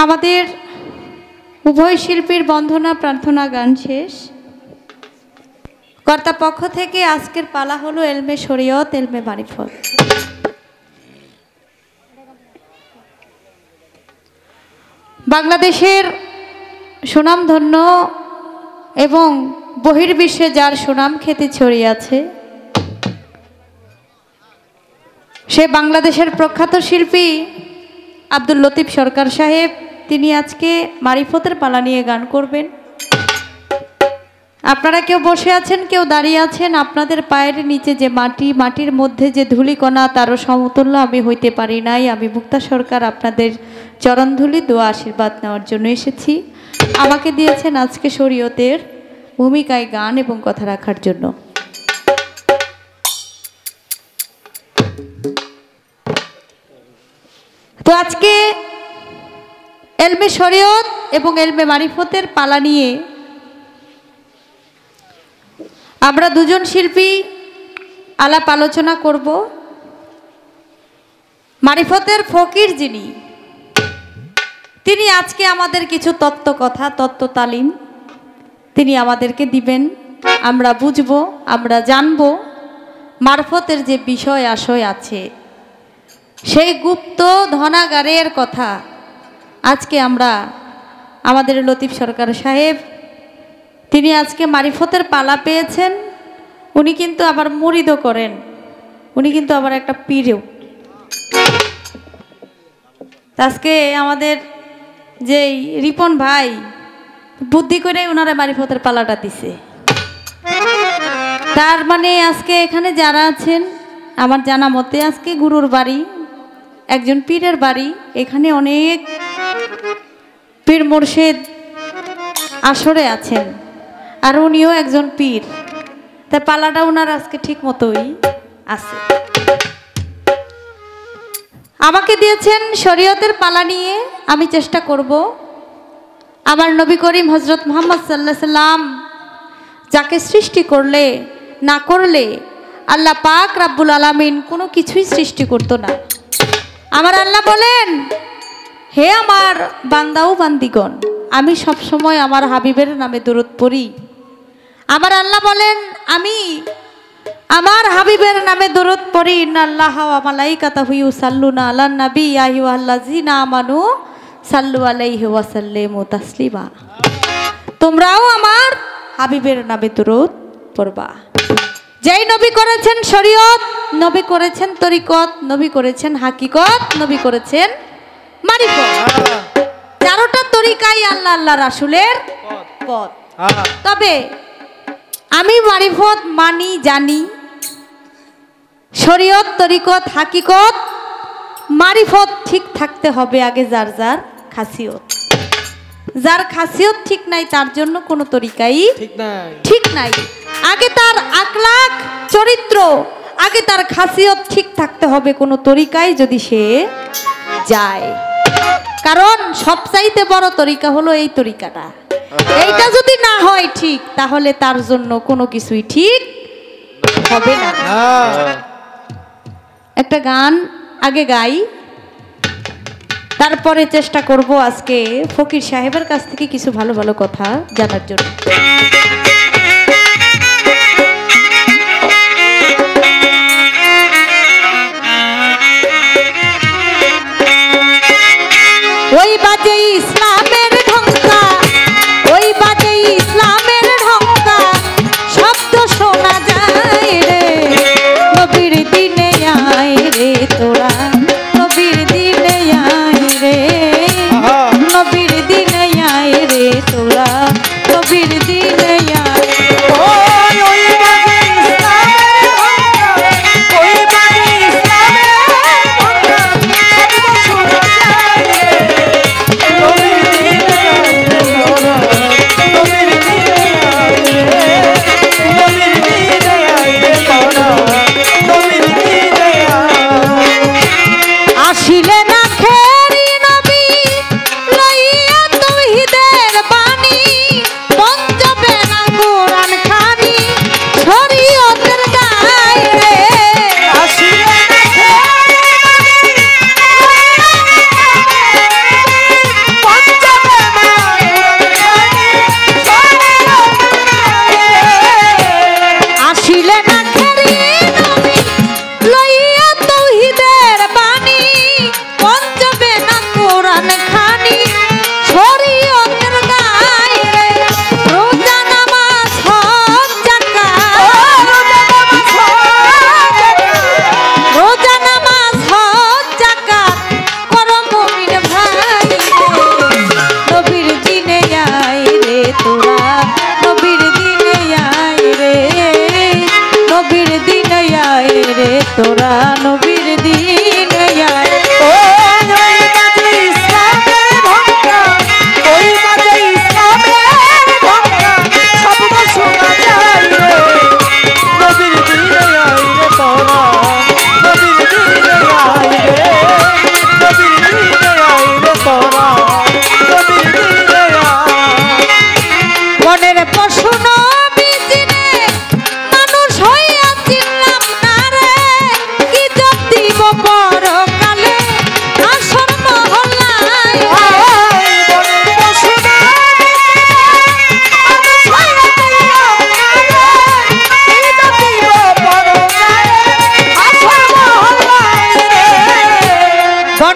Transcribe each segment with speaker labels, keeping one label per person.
Speaker 1: আমাদের উভয় শিল্পীর বন্দনা প্রার্থনা গান শেষ। কর্তা পক্ষ থেকে আজকের পালা হলো এলমে শরীয়ত এলমে মারিফত। বাংলাদেশের সুনামধন্য এবং বহির্বিশ্বে যার সুনাম খ্যাতি ছড়িয়ে আছে সে বাংলাদেশের প্রখ্যাত শিল্পী আব্দুল লতিফ সরকার সাহেব। তিনি আজকে মারিফতের পালা নিয়ে গান করবেন। আপনারা কেউ বসে আছেন, কেউ দাঁড়িয়ে আছেন। আপনাদের পায়ের নিচে যে মাটি, মাটির মধ্যে যে ধূলিকণা, তারও সমতুল্য আমি হইতে পারি নাই। আমি মুক্তা সরকার আপনাদের চরণধুলি দোয়া আশীর্বাদ নেওয়ার জন্য এসেছি। আমাকে দিয়েছেন আজকে শরীয়তের ভূমিকায় গান এবং কথা রাখার জন্য। তো আজকে এলমে শরীয়ত এবং এলমে মারিফতের পালা নিয়ে আমরা দুজন শিল্পী আলাপ আলোচনা করব। মারিফতের ফকির যিনি, তিনি আজকে আমাদের কিছু তত্ত্ব কথা, তত্ত্ব তালিম তিনি আমাদেরকে দিবেন। আমরা বুঝব, আমরা জানব মারফতের যে বিষয় আশয় আছে, সেই গুপ্ত ধনাগারের কথা আজকে আমরা আমাদের লতিফ সরকার সাহেব, তিনি আজকে মারিফতের পালা পেয়েছেন। উনি কিন্তু আবার মুরিদও করেন, উনি কিন্তু আবার একটা পীরও। আজকে আমাদের যে রিপন ভাই বুদ্ধি করে ওনারা মারিফতের পালাটা দিছে। তার মানে আজকে এখানে যারা আছেন, আমার জানা মতে আজকে গুরুর বাড়ি, একজন পীরের বাড়ি, এখানে অনেক পীর মুর্শিদ আসরে আছেন, আর উনিও একজন পীর। তার পালাটা ওনার আজকে ঠিক মতোই আছে। আমাকে দিয়েছেন শরীয়তের পালা নিয়ে। আমি চেষ্টা করব আমার নবী করিম হজরত মুহাম্মদ সাল্লাল্লাহু আলাইহি সাল্লাম যাকে সৃষ্টি করলে না করলে আল্লাহ পাক রাব্বুল আলামিন কোনো কিছুই সৃষ্টি করতো না। আমার আল্লাহ বলেন, হে আমার বান্দা ও বান্দিগণ, আমি সব সময় আমার হাবিবের নামে দরুদ পড়ি। আমার আল্লাহ বলেন, আমি আমার হাবিবের নামে দরুদ পড়ি। ইন্নাল্লাহা ওয়া মালাইকাতাহু ইউসাল্লুনা আলান নবী ইয়া আইয়ুহাল্লাযীনা আমানু সাল্লু আলাইহি ওয়া সাল্লিমু তাসলিমা। তোমরাও আমার হাবিবের নামে দরুদ পড়বা। যেই নবী করেছেন শরীয়ত, নবী করেছেন তরিকত, নবী করেছেন হাকিকত, নবী করেছেন মারিফত। চারটা তরিকাই আল্লাহ আল্লাহ রাসূলের পথ। তবে আমি মারিফত মানি, জানি। শরীয়ত, তরিকত, হাকিকত, মারিফত ঠিক থাকতে হবে আগে যার যার খাসিয়ত। যার খাসিয়ত ঠিক নাই তার জন্য কোনো তরিকাই ঠিক নাই। আগে তার আখলাক, চরিত্র, আগে তার খাসিয়ত ঠিক থাকতে হবে কোনো তরিকায় যদি সে যায়। কারণ সবচাইতে বড় তরিকা হলো এই তরিকাটা। এইটা যদি না হয় ঠিক, তাহলে তার জন্য কোনো কিছুই ঠিক হবে না। একটা গান আগে গাই, তারপরে চেষ্টা করব আজকে ফকির সাহেবের কাছ থেকে কিছু ভালো ভালো কথা জানার জন্য। ওই বাজে ইসলামের ঢঙ্কা, ওই বাজে ইসলামের ঢঙ্কা, শব্দ শোনা যায় রে, নবীর দিনে আয় রে তোরা, নবীর দিনে আয় রে, নবীর দিনে আয় রে তোরা, নবীর দিনে আয়। ওই বাজে ইসলামের ঢঙ্কা, ওই বাজে ইসলামের ঢঙ্কা, শব্দ শোনা যায় রে, নবীর দিনে আয় রে তোরা, নবীর দিনে আয় রে, নবীর দিনে আয় রে তোরা, নবীর দিনে আয়। আসিলে না খেরি নবী লইয়া তৌহিদের বাণী, পঞ্জবে না কোরআন খানি, শরীয়তের গায় রে। আসিলে না খেরি নবী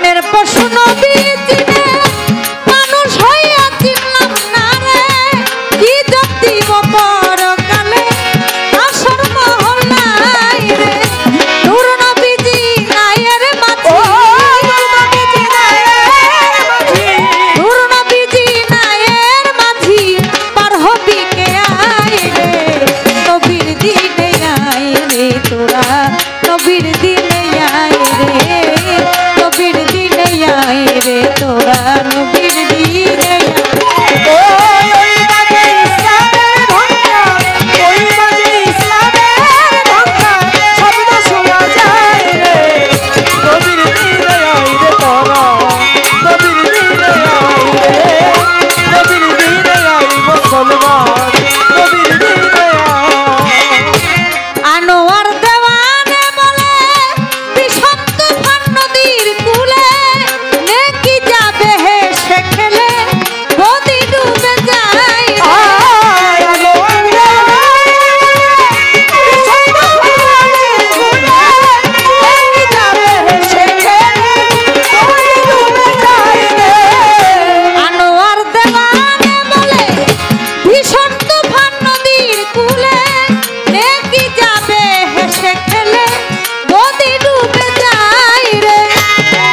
Speaker 1: এরপর শুনো বিচিনে মানুষ হইয়া চিনলাম না রে কি যদি পরকালে আসর মহল্লায় রে নূর নবীজি নায়ের মাঝি নূর নবীজি নায়ের মাঝি পার হবি কে আয় রে নবীর দিনে আয় রে তোরা নবীর দিনে আয় রে নবীর দিনে আয় রে তোরা নবীর দিনে আনোয়ার দেওয়ানে বলে বিষম তুফান নদীর কূলে নেকি যাবে হেসে খেলে নদী ডুবে যায় আনোয়ার দেওয়ানে বলে ভীষণ তুফান নদীর কূলে নেকি যাবে হেসে খেলে নদী ডুবে যায় রে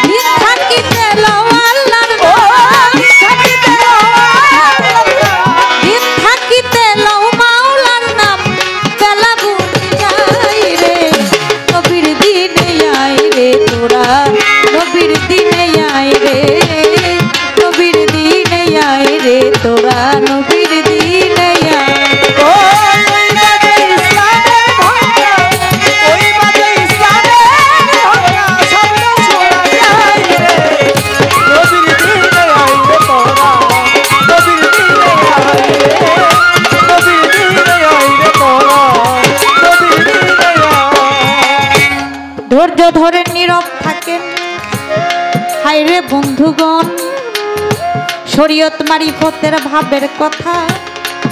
Speaker 1: দিন থাকিতে লও আল্লাহর দিন থাকিতে লও মাওলার নাম বেলা বুঝি যায় রে নবীর দিনে আয় রে তোরা নবীর দিনে আয় রে নবীর দিনে আয় রে তোরা নবীর দিনে আয় ধৈর্য ধরে নীরব থাকেন হায়রে বন্ধুগণ শরীয়ত মারিফতের ভাবের কথা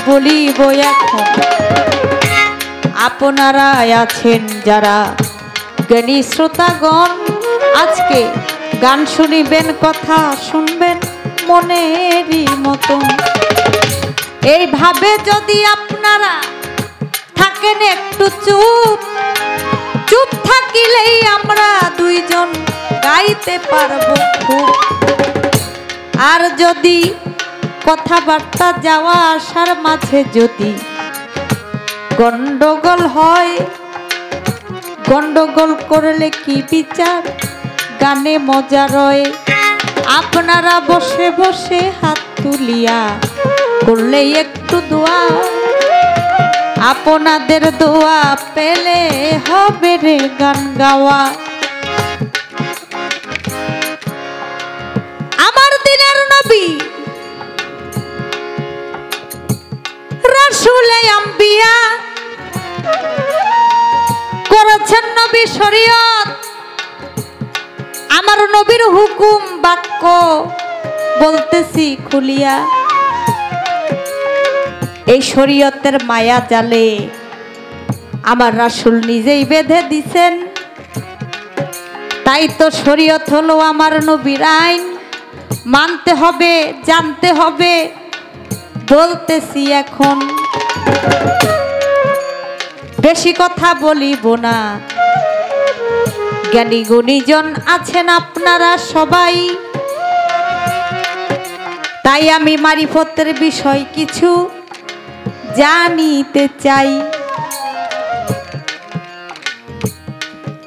Speaker 1: বলিব এখন আপনারা আছেন যারা জ্ঞানী শ্রোতাগণ আজকে গান শুনিবেন কথা শুনবেন মনেরই মতন এইভাবে যদি আপনারা থাকেন একটু চুপ চুপ থাকিলেই আমরা দুইজন গাইতে পারবো খুব আর যদি কথাবার্তা যাওয়া আসার মাঝে যদি গন্ডগোল হয় গন্ডগোল করলে কি বিচার গানে মজা রয় আপনারা বসে বসে হাত তুলিয়া করলে একটু দোয়া আপনাদের দোয়া পেলে হবে রে গান গাওয়া আমার দিনের নবী রাসূলে আম্বিয়া করেছেন নবী শরীয়ত আমার নবীর হুকুম বাক্য বলতেছি খুলিয়া এই শরীয়তের মায়া জালে আমার রাসূল নিজেই বেঁধে দিছেন তাই তো শরীয়ত হলো আমার নবীর আইন মানতে হবে জানতে হবে বলতেছি এখন বেশি কথা বলিব না জ্ঞানী গুণীজন আছেন আপনারা সবাই তাই আমি মারিফতের বিষয় কিছু জানিতে চাই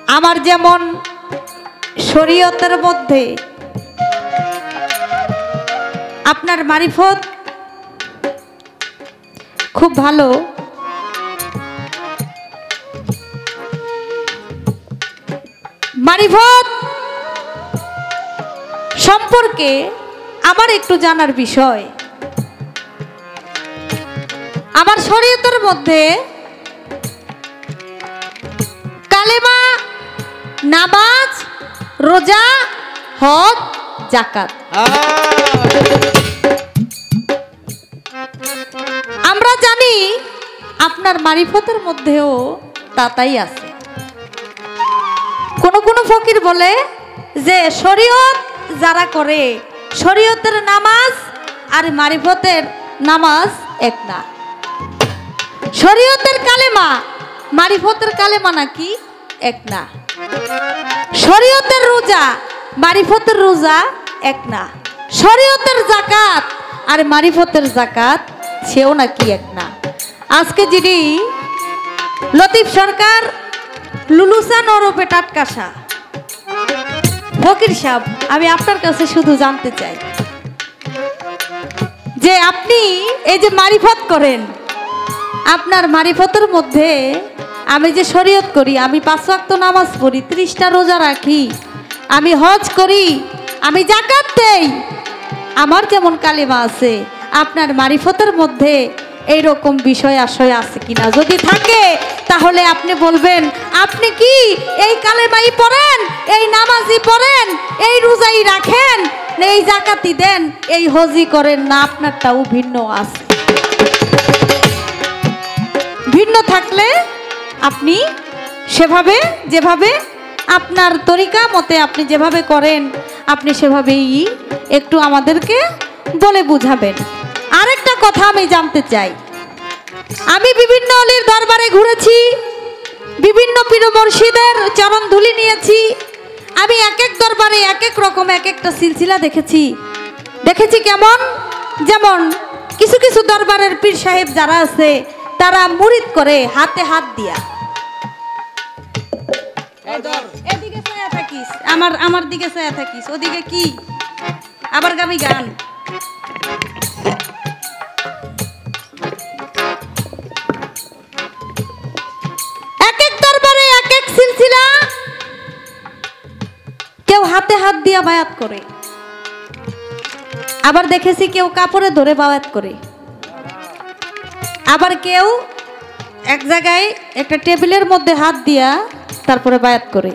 Speaker 1: আমার যেমন শরীয়তের মধ্যে আপনার মারিফত খুব ভালো মারিফত সম্পর্কে আমার একটু জানার বিষয় আমার শরীয়তের মধ্যে কালেমা নামাজ রোজা হজ যাকাত আমরা জানি আপনার মারিফতের মধ্যেও তাই আছে কোন কোন ফকির বলে যে শরীয়ত যারা করে শরীয়তের নামাজ আর মারিফতের নামাজ এক না। শরীয়তের কালেমা মারিফতের কালেমা নাকি এক না। শরীয়তের রোজা মারিফতের রোজা এক না। শরীয়তের যাকাত আর মারিফতের যাকাত সেও নাকি এক না। আজকে যিনি লতিফ সরকার লুলুসা নরপে টাটকাশা ফকির সাহেব, আমি আপনার কাছে শুধু জানতে চাই যে আপনি এই যে মারিফত করেন, আপনার মারিফতের মধ্যে আমি যে শরীয়ত করি, আমি 5 ওয়াক্ত নামাজ পড়ি, 30টা রোজা রাখি, আমি হজ করি, আমি যাকাত দেই, আমার যেমন কালেমা আছে আপনার মারিফতের মধ্যে এইরকম বিষয় আশয় আছে কিনা? যদি থাকে তাহলে আপনি বলবেন আপনি কি এই কালেমাই পড়েন, এই নামাজই পড়েন, এই রোজাই রাখেন, এই যাকাতি দেন, এই হজি করেন না, আপনারটাও ভিন্ন আছে। ভিন্ন থাকলে আপনি সেভাবে যেভাবে আপনার তরিকা মতে আপনি যেভাবে করেন আপনি সেভাবেই একটু আমাদেরকে বলে বুঝাবেন। আরেকটা কথা আমি জানতে চাই, আমি বিভিন্ন অলির দরবারে ঘুরেছি, বিভিন্ন পীর মুর্শিদের চরণ ধুলি নিয়েছি, আমি এক এক দরবারে এক এক রকম এক একটা সিলসিলা দেখেছি কেমন, যেমন কিছু কিছু দরবারের পীর সাহেব যারা আছে তারা মুরিদ করে হাতে হাত দিয়া। এদিকে চায়া থাকিস, আমার দিকে চায়া থাকিস, ওদিকে কি আবার গাবি গান। এক এক দরবারে এক এক সিলসিলা, কেউ হাতে হাত দিয়া বায়াত করে, আবার দেখেছি কেউ কাপড়ে ধরে বায়াত করে, আবার কেউ এক জায়গায় একটা টেবিলের মধ্যে হাত দিয়া তারপরে বায়াত করে,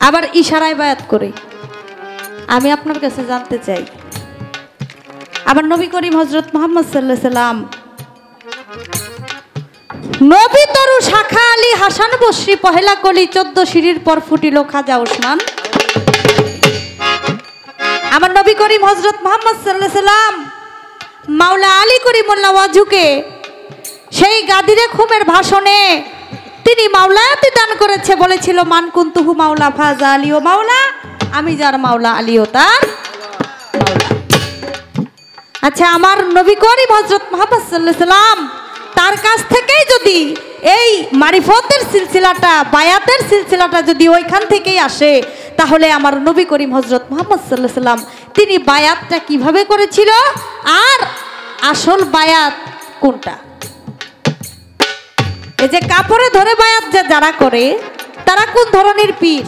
Speaker 1: আবার ইশারায় বায়াত করে। আমি আপনার কাছে জানতে চাই, আবার নবী করিম হযরত মুহাম্মদ সাল্লাল্লাহু আলাইহি সাল্লাম নবী তরু শাখা আলী হাসান বসরি পহেলা কলি 14 সিঁড়ির পর ফুটিল খাজা ওসমান। আমার নবী করিম হযরত মুহাম্মদ সাল্লাল্লাহু আলাইহি সাল্লাম মাওলা আলী করিমুল্লাহ ওয়াজুকে সেই গাদিরে খুমের ভাষণে তিনি মাওলায়াতি দান করেছে, বলেছিল মান কুনতুহু মাওলা ফাজা আলী ও মাওলা, আমি যার মাওলা আলীও তার মাওলা। আচ্ছা, আমার নবী করিম হযরত মুহাম্মদ সাল্লাল্লাহু আলাইহি সাল্লাম তার কাছ থেকেই যদি এই মারিফতের সিলসিলাটা, বায়াতের সিলসিলাটা যদি ওইখান থেকেই আসে, তাহলে আমার নবী করিম হযরত মুহাম্মদ সাল্লাল্লাহু আলাইহি সাল্লাম তিনি বায়াতটা কিভাবে করেছিল আর আসল বায়াত কোনটা? এই যে কাপড়ে ধরে বায়াত যারা করে তারা কোন ধরনের পীর,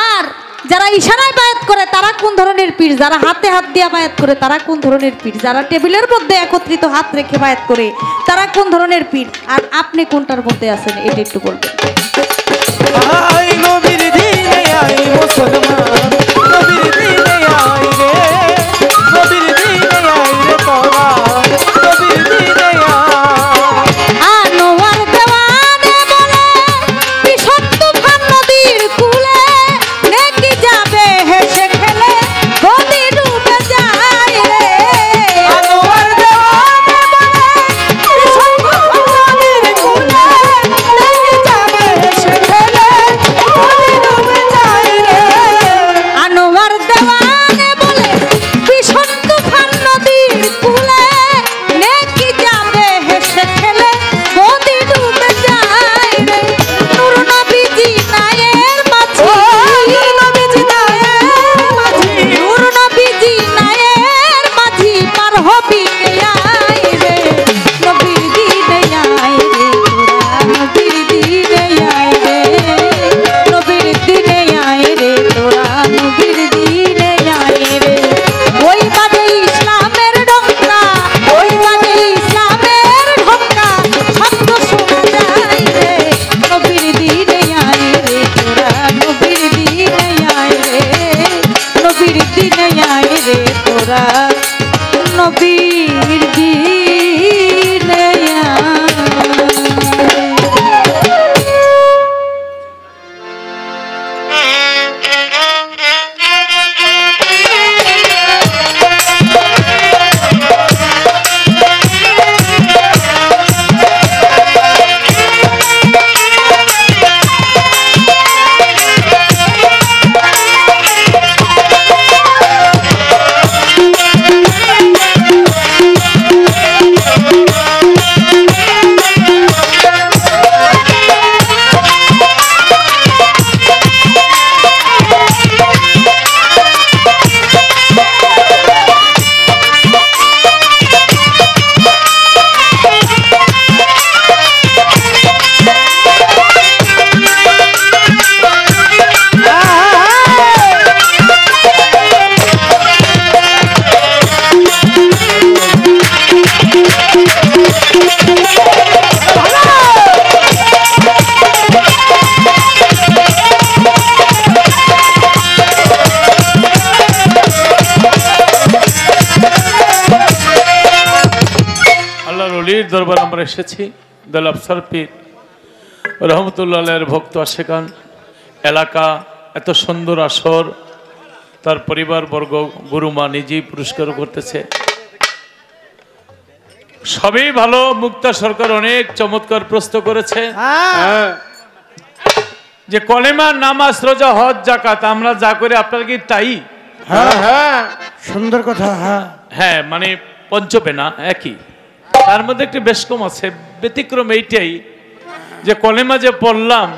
Speaker 1: আর যারা ইশারায় বায়াত করে তারা কোন ধরনের পীর, যারা হাতে হাত দিয়ে বায়াত করে তারা কোন ধরনের পীর, যারা টেবিলের মধ্যে একত্রিত হাত রেখে বায়াত করে তারা কোন ধরনের পীর, আর আপনি কোনটার মধ্যে আছেন এটা একটু বলবেন।
Speaker 2: আমরা এসেছি দল আফসার পীর রহমতুল্লাহের ভক্ত আশেকান এলাকা, এত সুন্দর আসর, তার পরিবারবর্গ, গুরুমা নিজেই পুরস্কার করতেছে, সবই ভালো। মুক্তা সরকার অনেক চমৎকার প্রশ্ন করেছে যে কলেমা, নামাজ, রোজা, হজ, যাকাত আমরা যা করি আপনারা কি তাই?
Speaker 3: সুন্দর কথা।
Speaker 2: হ্যাঁ, মানে পঞ্চবেনা একই, তার মধ্যে একটি বেশ কম আছে। ব্যতিক্রম এইটাই যে কলেমা যে পড়লাম,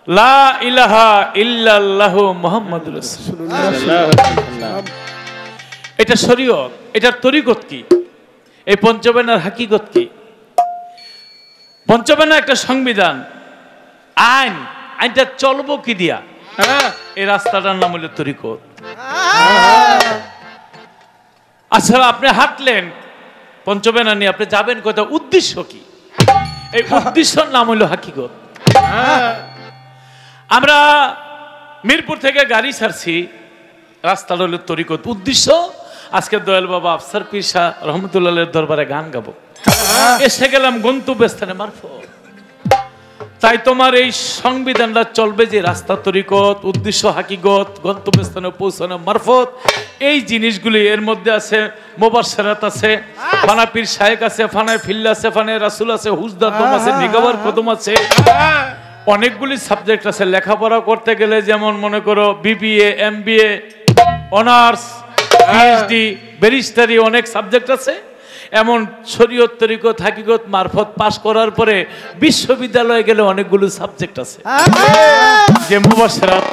Speaker 2: লা ইলাহা ইল্লাল্লাহু মুহাম্মাদুর রাসূলুল্লাহ, এটা শরীয়ত, এটার তরিকত কি? এই পঞ্চবেনার হাকিকত কি? পঞ্চবেনা একটা সংবিধান, আইন, আইনটা চলবো কি দিয়া? এই রাস্তাটার নাম হলো তরিকত। আচ্ছা, আপনি হাঁটলেন পঞ্চবেনা নিয়ে, আপনি যাবেন কোথাও, উদ্দেশ্য কি? এই উদ্দেশ্যের নাম হলো হাকিকত। আমরা মিরপুর থেকে গাড়ি ছাড়ছি, রাস্তাটা হলো তরিকত। উদ্দেশ্য আজকে দয়াল বাবা আফসার পীর শাহ রহমতুল্লাহের দরবারে গান গাবো, এসে গেলাম গন্তব্যস্থানে মারফত। তাই তোমার এই সংবিধানটা চলবে যে রাস্তা তরিকত, উদ্দেশ্য হাকিকত, গন্তব্যস্থানে পৌঁছানো মারফত, এই জিনিসগুলি এর মধ্যে আছে। মুবাশশারাত আছে, ফানা পীর শায়েক আছে, ফানায় ফিল্লা আছে, ফানায় রাসূল আছে, হুজদার দম আছে, নিগাবার কদম আছে, অনেকগুলি সাবজেক্ট আছে। লেখাপড়া করতে গেলে যেমন মনে করো বিবিএ, এমবিএ, অনার্স, পিএইচডি, ব্যারিস্টারি, অনেক সাবজেক্ট আছে। এমন শরীয়ত, তরিকত, হাকিকত মারফত পাশ করার পরে বিশ্ববিদ্যালয়ে গেলে অনেকগুলো সাবজেক্ট আছে, যে মুবাশশারাত,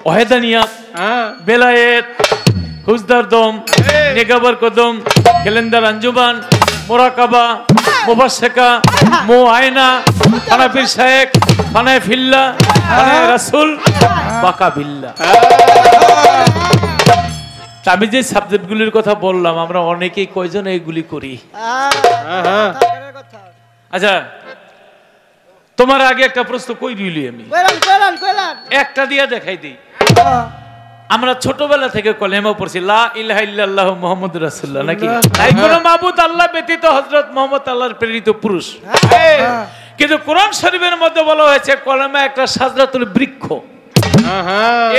Speaker 2: ওয়াহেদানিয়াত, বেলায়েত, হুজদার দম, নিগাবার কদম, খেলেন্দার আঞ্জুমান, মোরাকাবা, মুবাশশাকা, মুআয়না, ফানা পীর শায়েক, ফানায়ে ফিল্লা, ফানায়ে রাসূল, বাকা বিল্লাহ। আমি যে সাবজেক্টগুলির কথা বললাম, আমরা অনেকেই কয়জন এইগুলি করি? আচ্ছা, তোমার আগে একটা প্রশ্ন কই দিলি, আমি একটা দিয়া দেখাই দিই। আমরা ছোটবেলা থেকে কলেমা পড়ছি, লা ইলাহা ইল্লাল্লাহু মুহাম্মাদুর রাসূলুল্লাহ, নাকি? নাই কোনো মাবুদ আল্লাহ ব্যতীত, হযরত মুহাম্মদ আল্লাহর প্রেরিত পুরুষ। কিন্তু কোরআন শরীফের মধ্যে বলা হয়েছে কলেমা একটা সাজরাতুল বৃক্ষ।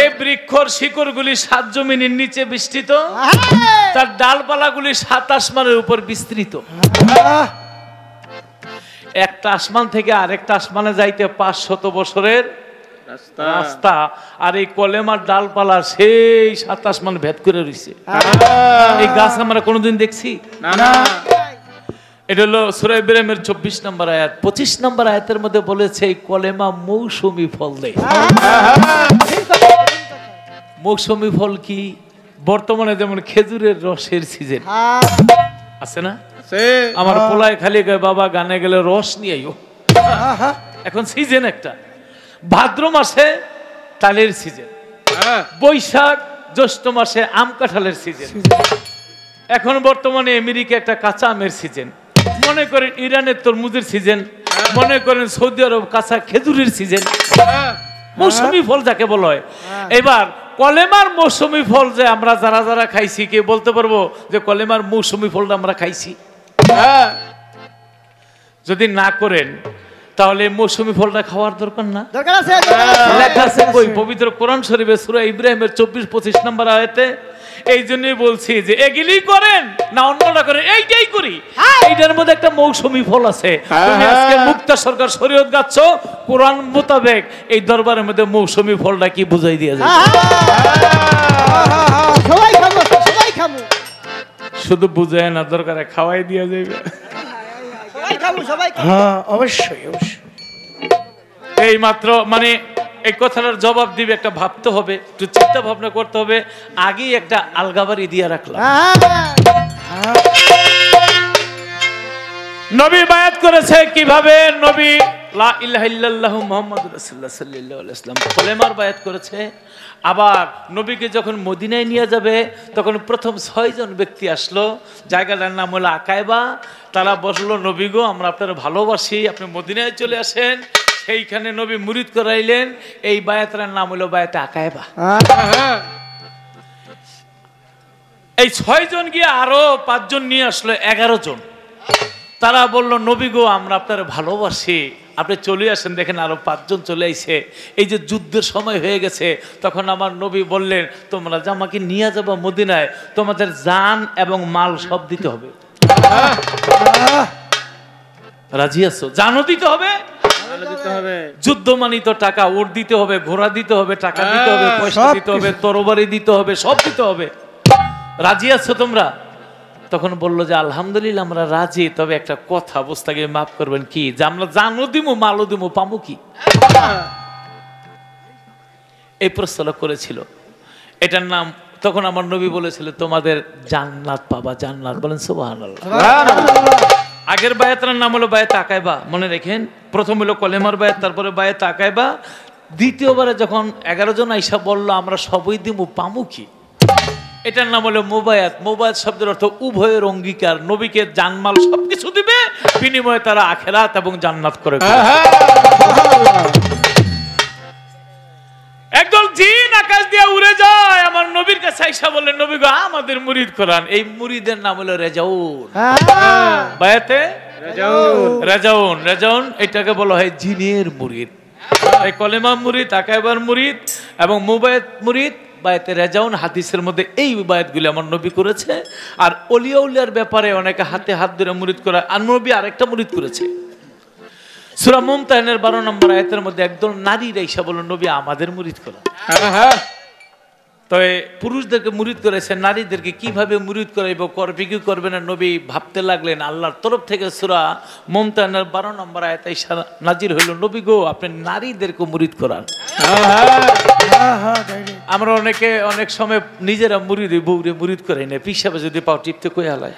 Speaker 2: এই বৃক্ষর শিকড়গুলি 7 জমিনের নিচে বিস্তৃত, তার ডালপালাগুলি 7 আসমানের উপর বিস্তৃত। একটা আসমান থেকে আরেকটা আসমানে যাইতে 500 বছরের রাস্তা, আর এই কলেমার ডালপালা সেই 7 আসমান ভেদ করে রয়েছে। এই গাছ আমরা কোনোদিন দেখছি না। এটা হলো সূরা ইব্রাহিমের 24 নম্বর আয়াত। 25 নম্বর আয়াতের মধ্যে বলেছে এই কলেমা মৌসুমী ফল দেয়। মৌসুমী ফল কি? বর্তমানে যেমন খেজুরের রসের সিজন আছে না, আমার পোলায় খালি গায় বাবা গানে গেলে রস নিয়ে আইও। এখন সিজন একটা, ভাদ্র মাসে তালের সিজন, বৈশাখ জ্যৈষ্ঠ মাসে আম কাঁঠালের সিজন, এখন বর্তমানে আমেরিকা একটা কাঁচা আমের সিজন, মনে করেন ইরানের তরমুজের সিজন, মনে করেন সৌদি আরব কাঁচা খেজুরের সিজন। মৌসুমী ফল যাকে বলা হয়। এবার কলেমার মৌসুমী ফল যে আমরা যারা যারা খাইছি, কে বলতে পারবো যে কলেমার মৌসুমী ফলটা আমরা খাইছি? যদি না করেন তাহলে মৌসুমী ফলটা খাওয়ার দরকার না? লেখা আছে কই? পবিত্র কোরআন শরীফে সূরা ইব্রাহিমের 24-25 নম্বর আয়াতে। এই জন্যই বলছি যে এগুলি করেন না অন্যটা করেন, এইটাই করি। এইটার মধ্যে একটা মৌসুমী ফল আছে। তুমি আজকে মুক্তা সরকার শরীয়ত গাচ্ছ, কোরআন মোতাবেক এই দরবারের মধ্যে মৌসুমী ফলটা কি বুঝাই দিয়ে যায়? শুধু বুঝায় না, দরকারে খাওয়াই দিয়ে যাবে।
Speaker 3: অবশ্যই অবশ্যই।
Speaker 2: এই মাত্র মানে এই কথাটার জবাব দিবে, একটা ভাবতে হবে, একটু চিন্তা ভাবনা করতে হবে। আগেই একটা আলগাবাড়ি দিয়ে রাখলাম। নবী বায়াত করেছে কিভাবে? নবী লা ইলাহা ইল্লাল্লাহু মুহাম্মাদুর রাসূলুল্লাহ সাল্লাল্লাহু আলাইহি ওয়াসাল্লাম কলেমার বায়াত করেছে। আবার নবীকে যখন মদিনায় নিয়ে যাবে তখন প্রথম 6 জন ব্যক্তি আসলো, জায়গাটার নাম হলো আকায়বা। তারা বলল, নবী গো, আমরা আপনারা ভালোবাসি, আপনি মদিনায় চলে আসেন। সেইখানে নবী মুরিদ করাইলেন। এই বায়াতের নাম হলো বায়াতে আকায়বা। এই 6 জন গিয়ে আরো 5 জন নিয়ে আসলো, 11 জন। তারা বলল নবী গো আমরা আপনার ভালোবাসি, আপনি চলে আসেন। দেখেন আরো 5 জন চলে আইছে। এই যে যুদ্ধের সময় হয়ে গেছে, তখন আমার নবী বললেন তোমরা যে আমাকে নিয়ে যাবো মদিনায়, তোমাদের জান এবং মাল সব দিতে হবে। রাজি আছো? জানও দিতে হবে, যুদ্ধ মানিত টাকা ওর দিতে হবে, ঘোড়া দিতে হবে, টাকা দিতে হবে, পয়সা দিতে হবে, তরবারি দিতে হবে, সব দিতে হবে। রাজি আছো তোমরা? তখন বললো যে আলহামদুলিল্লাহ আমরা রাজি, তবে একটা কথা বুঝতে মাফ করবেন, কি যে আমরা জানো দিমু মালও দিমু, পামু কি? এই প্রশ্ন করেছিল। এটার নাম তখন আমার নবী বলেছিল তোমাদের জান্নাত পাবা, জান্নাত। বলেন সুবহানাল্লাহ। আগের বায়াতের নাম হলো বায়াত আকাইবা, মনে রাখেন। প্রথম হলো কলেমার বায়াত, তারপরে বায়াত আকাইবা। দ্বিতীয়বারে যখন 11 জন আইসা বললো আমরা সবই দিমু, পামু কি? এটার নাম হলো মুবায়াত। মুবায়াত শব্দের অর্থ উভয়ের অঙ্গীকার। নবীকে জানমাল সবকিছু দিবে, বিনিময়ে তারা আখিরাত এবং জান্নাত করে। একদল জিন আকাশ দিয়ে উড়ে যায়, আমার নবীর কাছে আইসা বললেন নবী গো আমাদের মুরিদ করান। এই মুরিদের নাম হলো রেজাউন। বায়াতে রেজাউন, রেজাউন এটাকে বলা হয় জিনের মুরিদ। এই কলেমা মুরিদ, আকাইবার মুরিদ এবং মুবায়াত মুরিদ, বায়াতে রেজাউন। হাদিসের মধ্যে এই বায়াতগুলি আমার নবী করেছে। আর ওলিয়া উলিয়ার ব্যাপারে অনেকে হাতে হাত ধরে মুরিদ করে, আর নবী আরেকটা মুরিদ করেছে। সূরা মুমতাহিনের 12 নম্বর আয়াতের মধ্যে একদল নারী রাইসা বলল নবী আমাদের মুরিদ করেন। তবে পুরুষদেরকে মুরিদ করেছে, নারীদেরকে কিভাবে মুরিদ করাইব, করবে কি করবে না, নবী ভাবতে লাগলেন। আল্লাহর তরফ থেকে সূরা মুমতাহিনের 12 নম্বর আয়াতে নাজির হইল নবী গো আপনি নারীদেরকে মুরিদ করান। আমরা অনেকে অনেক সময় নিজেরা মুরিদ বউরে মুরিদ করাই না, পিসাবে যদি পাও টিপতে কই হালায়।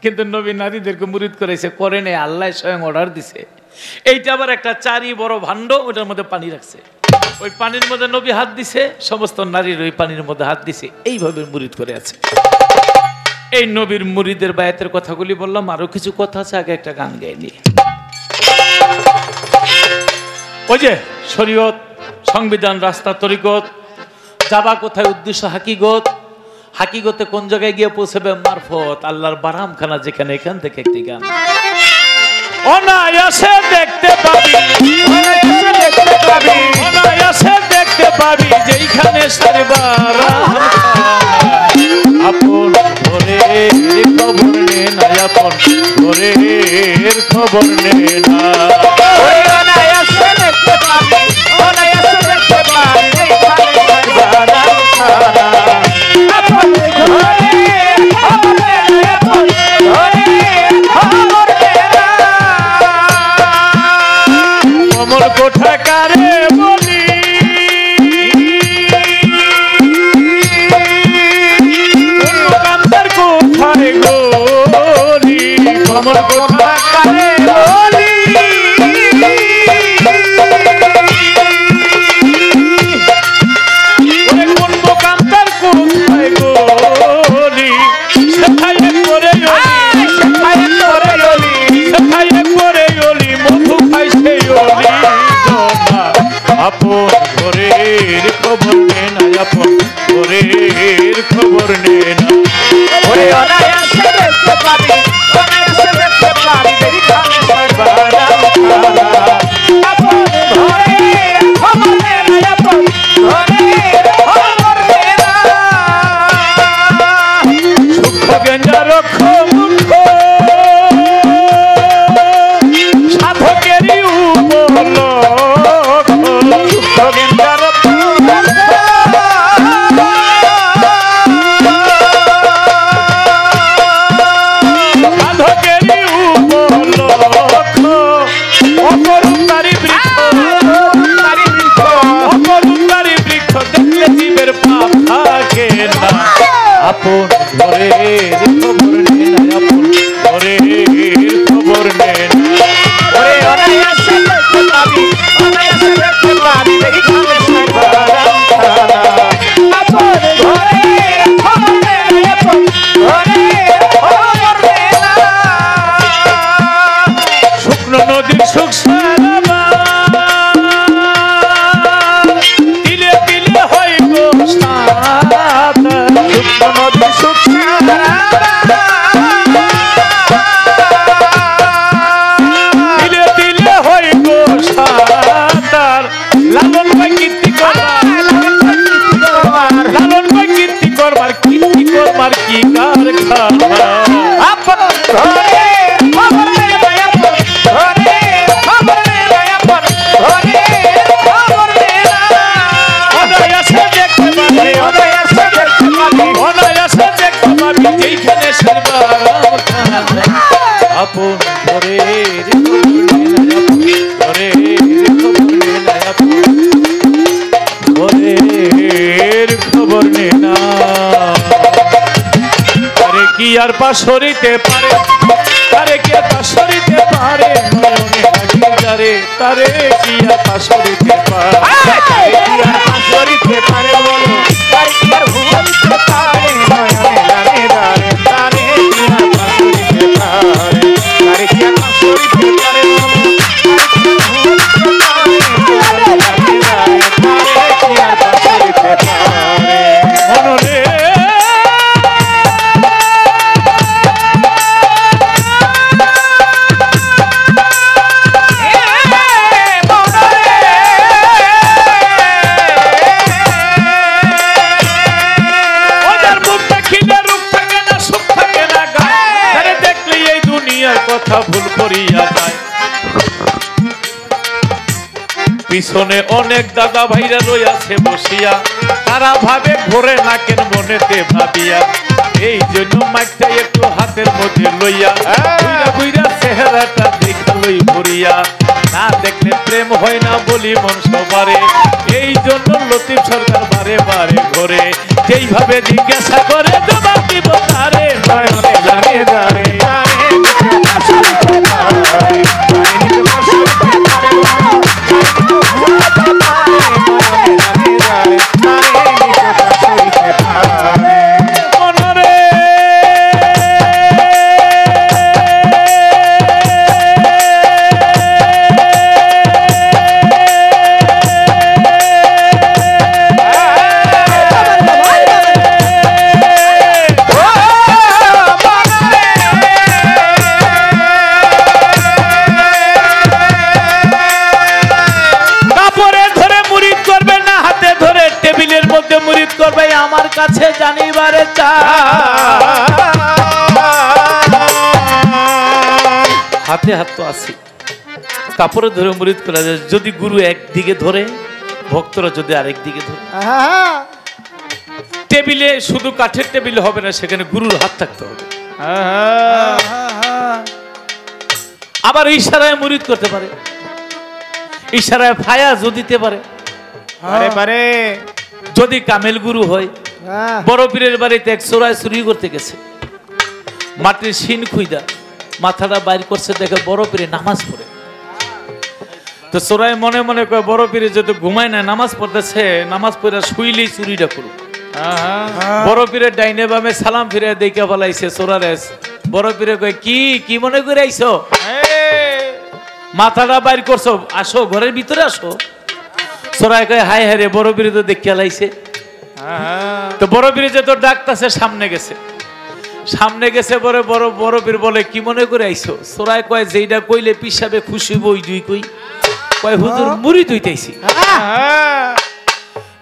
Speaker 2: কিন্তু নবী নারীদেরকে মুরিদ করাইছে, করে নেই, আল্লাহ স্বয়ং অর্ডার দিছে। এইটা আবার একটা চারি বড় ভাণ্ড, ওটার মধ্যে পানি রাখছে। ওই পানির মধ্যে নবী হাত দিছে, সমস্ত নারীর ওই পানির মধ্যে হাত দিছে, এইভাবে মুরিদ করে আছে। এই নবীর মুরিদের বায়াতের কথাগুলি বললাম, আরো কিছু কথা আছে, আগে একটা গান গাইলি। ওই যে শরীয়ত, সংবিধান, রাস্তা, তরিকত, যাবা কোথায় উদ্দেশ্য হাকিগত, হাকিগতে কোন জায়গায় গিয়ে পৌঁছবে মারফত, আল্লাহর বারামখানা যেখানে, এখান থেকে একটি গান। অনায়াসে দেখতে পাবি, অনায়াসে দেখতে পাবি যেইখানে সারবার আপন ঘরের খবর নে না, আপন ঘরের খবর নে না। অনায়াসে দেখতে পাবি, অনায়াসে দেখতে পাবি যেইখানে সারবার আপন ঘরের খবর নে না, আপন ঘরের খবর নে না। কমল কোঠা কারে বলি, কান্দার কোঠায় গলি, কমল কোঠা কারে বলি, কোন কান্দার কোঠায় গলি, সেখাই করে গলি, সেখাই করে গলি, সেখাই করে গলি, মধু খাইছে গলি। আপন ঘরের খবর নে না, আপন ঘরের খবর নে না। ওরে অনায়াসে দেখতে পাবি, অনায়াসে দেখতে পাবি যেইখানে সারবার আপন ঘরের খবর নে না, আপন ঘরের খবর নে না। সূক্ষ্ম গেঞ্জা রক্ষ মুখ সাধকেরই উপলক্ষ, সূক্ষ্ম গেঞ্জা রক্ষ সাধকেরই উপলক্ষ, অকরুণারি বৃক্ষ, অকরুণারি বৃক্ষ, অকরুণারি বৃক্ষ দেখলে জীবের পাপ থাকে না। আপন ঘরের খবর নে না, আপন ঘরের খবর নে না। ওরে অনায়াসে দেখতে পাবি, অনায়াসে দেখতে পাবি যেইখানে লালন ভাই কীর্তি করবার, লালন ভাই কীর্তি করবার, কীর্তি করবার কি কারখানা।
Speaker 3: আপন ঘরে খবর নেই, আপন ঘরে খবর নেই, আপন ঘরে খবর নেই।
Speaker 2: অনায়াসে দেখতে পাবে,
Speaker 3: অনায়াসে দেখতে পাবে,
Speaker 2: অনায়াসে দেখতে পাবে যেইখানে সর্বার আপন ঘরের ঘরের খবর নে না। আরে কি আর পাশরিতে পারে, তারে কি আর পাশরিতে পারে, নয়নে লাগি যারে, তারে কি আর পাশরিতে পারে,
Speaker 3: তারে কি আর পাশরিতে পারে বলো, তারে কি আর ভুলিতে পারে, নয়নে লাগে দারে, তারে কি আর পাশরিতে পারে, তারে কি আর পাশরিতে পারে বলো, তারে কি আর ভুলিতে পারে, নয়নে লাগে দারে, তারে কি আর পাশরিতে পারে।
Speaker 2: মনরে কথা ভুল করিয়া যায়, পিছনে অনেক দাদা ভাইরা রইয়াছে বসিয়া, তারা ভাবে ঘোরে না কেন মনেতে ভাবিয়া, এই জন্য মাইকটা একটু হাতের মধ্যে লইয়া ঘুরা ঘুরা চেহারাটা দেখা লই ভরিয়া, না দেখলে প্রেম হয় না বলি মন সবারে, এই জন্য লতিফ সরকার বারে বারে ঘরে, যেইভাবে জিজ্ঞাসা করে জবাব দিব তারে, নয়নে লাগে দারে, আমার কাছে জানিবারে হাতে হাত তো আছে, কাপড়ে ধরে মুরিদ করা যায়, যদি গুরু একদিকে ধরে ভক্তরা যদি আরেক দিকে ধরে, টেবিলে শুধু কাঠের টেবিলে হবে না, সেখানে গুরুর হাত থাকতে হবে। আবার ইশারায় মুরিদ করতে পারে, ইশারায় ফায়াজও দিতে পারে,
Speaker 3: পারে
Speaker 2: যদি কামেল গুরু হয়। বড় পীরের বাড়িতে এক চোরাই চুরি করতে গেছে, মাটির শিন খুইদা মাথাটা বাইর করছে, দেখে বড় পীরে নামাজ পড়ে, তো চোরাই মনে মনে কয় বড় পীরে যদি ঘুমায় না নামাজ পড়তেছে, নামাজ পড়ে শুইলেই চুরিটা করুক। বড় পীরের ডাইনে বামে সালাম ফিরে দেখে বলাইছে চোরারে, বড় পীরে কয় কি কি মনে করে আইছো, মাথাটা বাইর করছো, আসো ঘরের ভিতরে আসো। চোরাই কয় হাই হাই রে, বড় পীরে তো দেখে লাইছে। তো বড় পীরে যে তো ডাকতেছে, সামনে গেছে, সামনে গেছে পরে বড় পীর বলে কি মনে করে আইছো। চোরাই কয় যেইটা কইলে পিসাবে খুশি হইব ওই দুই কই, কয় হুজুর মুড়ি ধুইতেছি।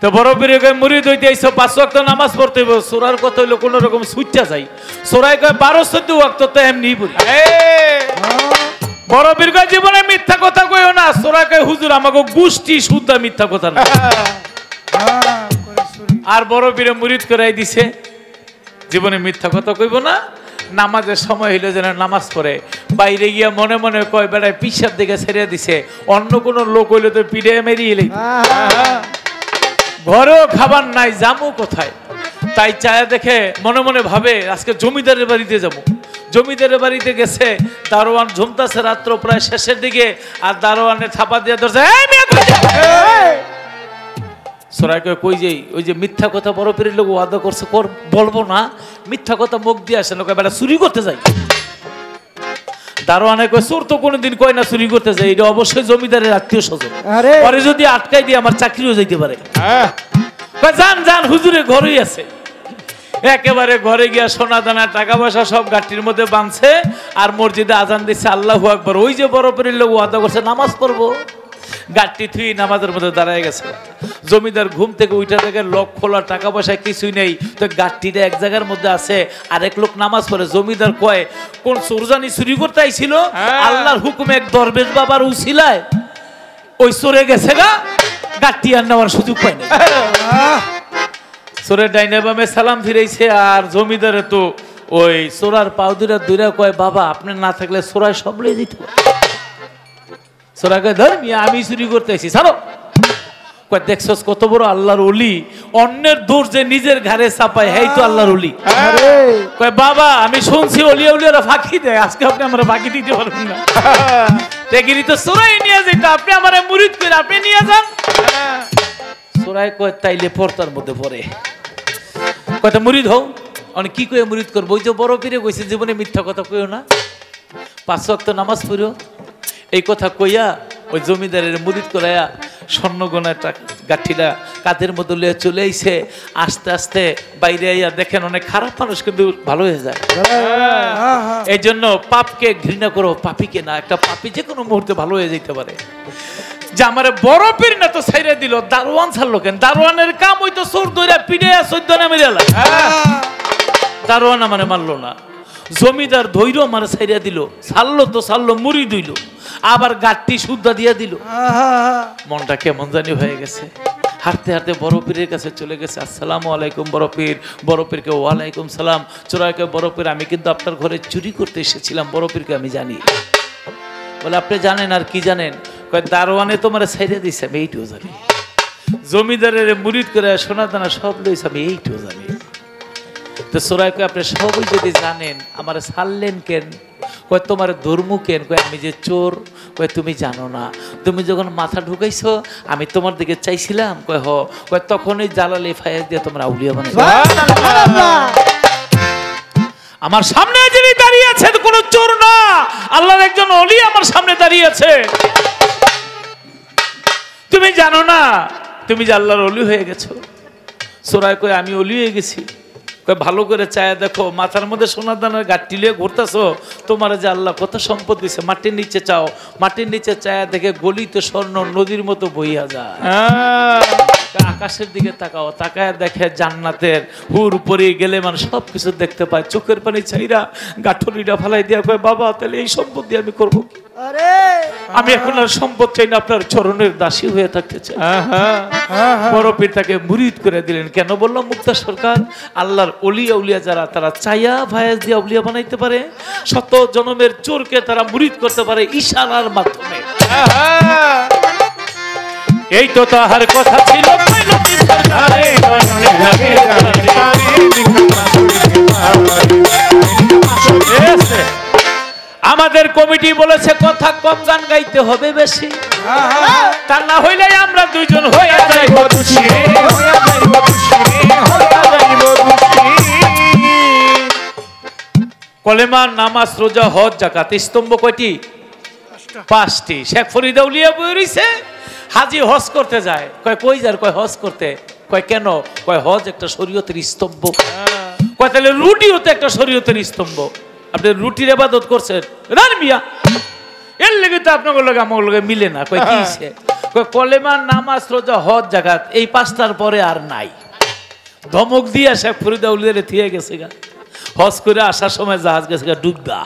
Speaker 2: তো বড় পীরে কয় মুড়ি ধুইতে আইছো, 5 ওয়াক্ত নামাজ পড়তে হইব। চোরার কথা হইলো কোন রকম সুচ্চা যাই। চোরাই কয় 12-14 ওয়াক্ত তো এমনি পড়ি। বড় পীর কয় জীবনে মিথ্যা কথা কইও না। চোরাই কয় হুজুর আমাকে গোষ্ঠী শুদ্ধ মিথ্যা কথা না। আর বড় পীরে মুরিদ করাই দিছে, জীবনে মিথ্যা কথা কইব না, নামাজের সময় হইলে যেন নামাজ পড়ে। বাইরে গিয়া মনে মনে কয় বেড়ায় পিসার দিকে ছেড়ে দিছে, অন্য কোন লোক হইলে তো পিড়ে মেরিয়ে এলে, ঘরেও খাবার নাই, যাবো কোথায়। তাই চায়া দেখে মনে মনে ভাবে আজকে জমিদারের বাড়িতে যাব। জমিদারের বাড়িতে গেছে, দারোয়ান ঝুমতাছে রাত্র প্রায় শেষের দিকে, আর দারোয়ানে থাপা দিয়ে ধরছে, চোরাই কয় কই যাই, ওই যে মিথ্যা কথা বড় পীরের লোক ওয়াদা করছে বলবো না, মিথ্যা কথা মুখ দিয়ে আসে, লোক বেটা চুরি করতে যাই। দারোয়ানে কয় চোর তো কোনোদিন কয় না চুরি করতে যায়, এটা অবশ্যই জমিদারের আত্মীয় স্বজন, পরে যদি আটকাই দিয়ে আমার চাকরিও যাইতে পারে। যান যান হুজুরে ঘরেই আছে। একেবারে ঘরে গিয়া সোনা দানা টাকা পয়সা সব গাঠির মধ্যে বাঁধছে, আর মসজিদে আজান দিচ্ছে আল্লাহু আকবার। ওই যে বড় পীরের লোক ওয়াদা করছে নামাজ পড়বো, গাড়ি থুই নামাজের মধ্যে দাঁড়ায় গেছে। জমিদার ঘুম থেকে উঠা থেকে লক খোলা, টাকা পয়সা কিছুই নেই, তো গাড়িটা এক জায়গার মধ্যে আছে, আরেক লোক নামাজ পড়ে। জমিদার কয় কোন চোরজানি চুরি করতে আইছিল, আল্লাহর হুকুমে এক দরবেশ বাবার উছিলায় ওই চোরে গেছে গা, গাড়ি আর নেওয়ার সুযোগ পায় না। চোরের ডাইনে বামে সালাম ফিরেছে, আর জমিদারে তো ওই চোরার পাও দুইরা কয় বাবা আপনি না থাকলে চোরাই সব লয়ে যেত। চোরা কয় ধর মিয়া আমি চুরি করতে আইছি ছাড়ো। কয় দেখছস কত বড় আল্লাহর ওলি, অন্যের দোষ যে নিজের ঘাড়ে চাপায়, হেই তো আল্লাহর ওলি। কয় বাবা আমি শুনছি ওলিয়া উলিয়ারা ফাঁকি দেয়, আজকে আপনি আমরা ফাঁকি দিতে পারবেন না। তেগিরি তো চোরাই নিয়ে যেত, আপনি আমার মুরিদ করে আপনি নিয়ে যান। চোরাই কয় তাইলে পর্দার মধ্যে পড়ে, কয়টা মুরিদ হও। অনেক কি কয়ে মুরিদ করবো, ওই যে বড় পীরে কইছে জীবনে মিথ্যা কথা কইও না, 5 ওয়াক্ত নামাজ পড়ো, এই কথা কইয়া ওই জমিদারের মুরিদ করাইয়া স্বর্ণগণের গাঠিটা কাঁধের মধ্যে লিয়ে চলে আইছে। আস্তে আস্তে বাইরে আইয়া দেখেন অনেক খারাপ মানুষ কিন্তু ভালো হয়ে যায়। এই জন্য পাপকে ঘৃণা করো, পাপীকে না। একটা পাপী যে কোনো মুহূর্তে ভালো হয়ে যেতে পারে। যে আমার বড় পীর না তো ছাইরা দিল, দারোয়ান ছাড়লো কেন? দারোয়ানের কাম ওই তো চোর দইরা পিড়ে 14 নামে গেল, দারোয়ান আমারে মারলো না। জমিদার ধৈর্য আমার ছাইরা দিল, ছাড়লো তো ছাড়লো, মুড়ি দিল, আবার গাঠটি শুদ্ধা দিয়া দিল। মনটা কেমন জানি হয়ে গেছে। হাঁটতে হাঁটতে বড় পীরের কাছে চলে গেছে। আসসালামু আলাইকুম বড় পীর। বড় পীরকে ওয়ালাইকুম সালাম। চোরাইকে বড় পীর আমি কিন্তু আপনার ঘরে চুরি করতে এসেছিলাম। বড় পীরকে আমি জানি। বলে আপনি জানেন আর কি জানেন? কয় দারোয়ানে তোমার ছাইরা দিছে, আমি এইটুও জানি। জমিদারের মুরিদ করে সোনা দানা সব লইছে, আমি এইটুও জানি। তো চোরাইকে আপনি সবই যদি জানেন আমার ছাড়লেন কেন? কয় তোমার ধর্ম কেন? কয় আমি যে চোর। কয় তুমি জানো না, তুমি যখন মাথা ঢুকাইছো আমি তোমার দিকে চাইছিলাম। কয় হ। কয় তখনই জালালি ফায়াজ দিয়ে তোমরা আউলিয়া বানাইছো। আমার সামনে যিনি দাঁড়িয়ে আছেন কোন চোর না, আল্লাহর একজন ওলি আমার সামনে দাঁড়িয়ে আছে। তুমি জানো না তুমি যে আল্লাহর ওলি হয়ে গেছো। চোরাই কয় আমি ওলি হয়ে গেছি। ভালো করে চায়া দেখো, মাথার মধ্যে সোনার দানার গাঠটি লিয়ে ঘুরতেছো, তোমার যে আল্লাহ কত সম্পদ দিছে। মাটির নিচে চাও, মাটির নিচে চায়া দেখে গলিত স্বর্ণ নদীর মতো বইয়া যায়। আকাশের দিকে তাকাও, তাকায় দেখে জান্নাতের হুর উপরে গেলে মানে সবকিছু দেখতে পায়। চোখের পানি চাইরা গাঠরিটা ফালাই দিয়া কয় বাবা তাহলে এই সম্পদ দিয়ে আমি করবো কি? আমি এখন আর সম্পদ চাই না, আপনার চরণের দাসী হয়ে থাকতে চাই। বড় পীর তাকে মুরিদ করে দিলেন। কেন বললাম? মুক্তা সরকার আল্লাহর ওলিয়া উলিয়া যারা তারা চাইয়া ভায়াজ দিয়া উলিয়া বানাইতে পারে। শত জনমের চোরকে তারা মুরিদ করতে পারে ইশারার মাধ্যমে। এই তো তাহার কথা ছিল। আমাদের কমিটি বলেছে কথা কম, গান গাইতে হবে বেশি, তা না হইলে আমরা দুইজন হয়ে যাইব দোষী। কলেমা, নামাজ, রোজা, হজ, যাকাত স্তম্ভ কয়টি? 5টি। শেখ ফরিদ আউলিয়া বই রইছে। হাজি হজ করতে যায়। কয় কই যার? কয় হজ করতে। কয় কেন? কয় হজ একটা শরীয়তের স্তম্ভ। কয় তাহলে রুটিও তো একটা শরীয়তের স্তম্ভ, আপনি রুটির ইবাদত করছেন না মিয়া, এর লেগে তো আপনার লগে আমার লগে মিলে না। কয় কিছে? কয় কলেমা, নামাজ, রোজা, হজ, যাকাত এই 5টার পরে আর নাই। ধমক দিয়া শেখ ফরিদ আউলিয়ারে থিয়ে গেছে গা। হজ করে আসার সময় জাহাজ গেছে গা ডুববা।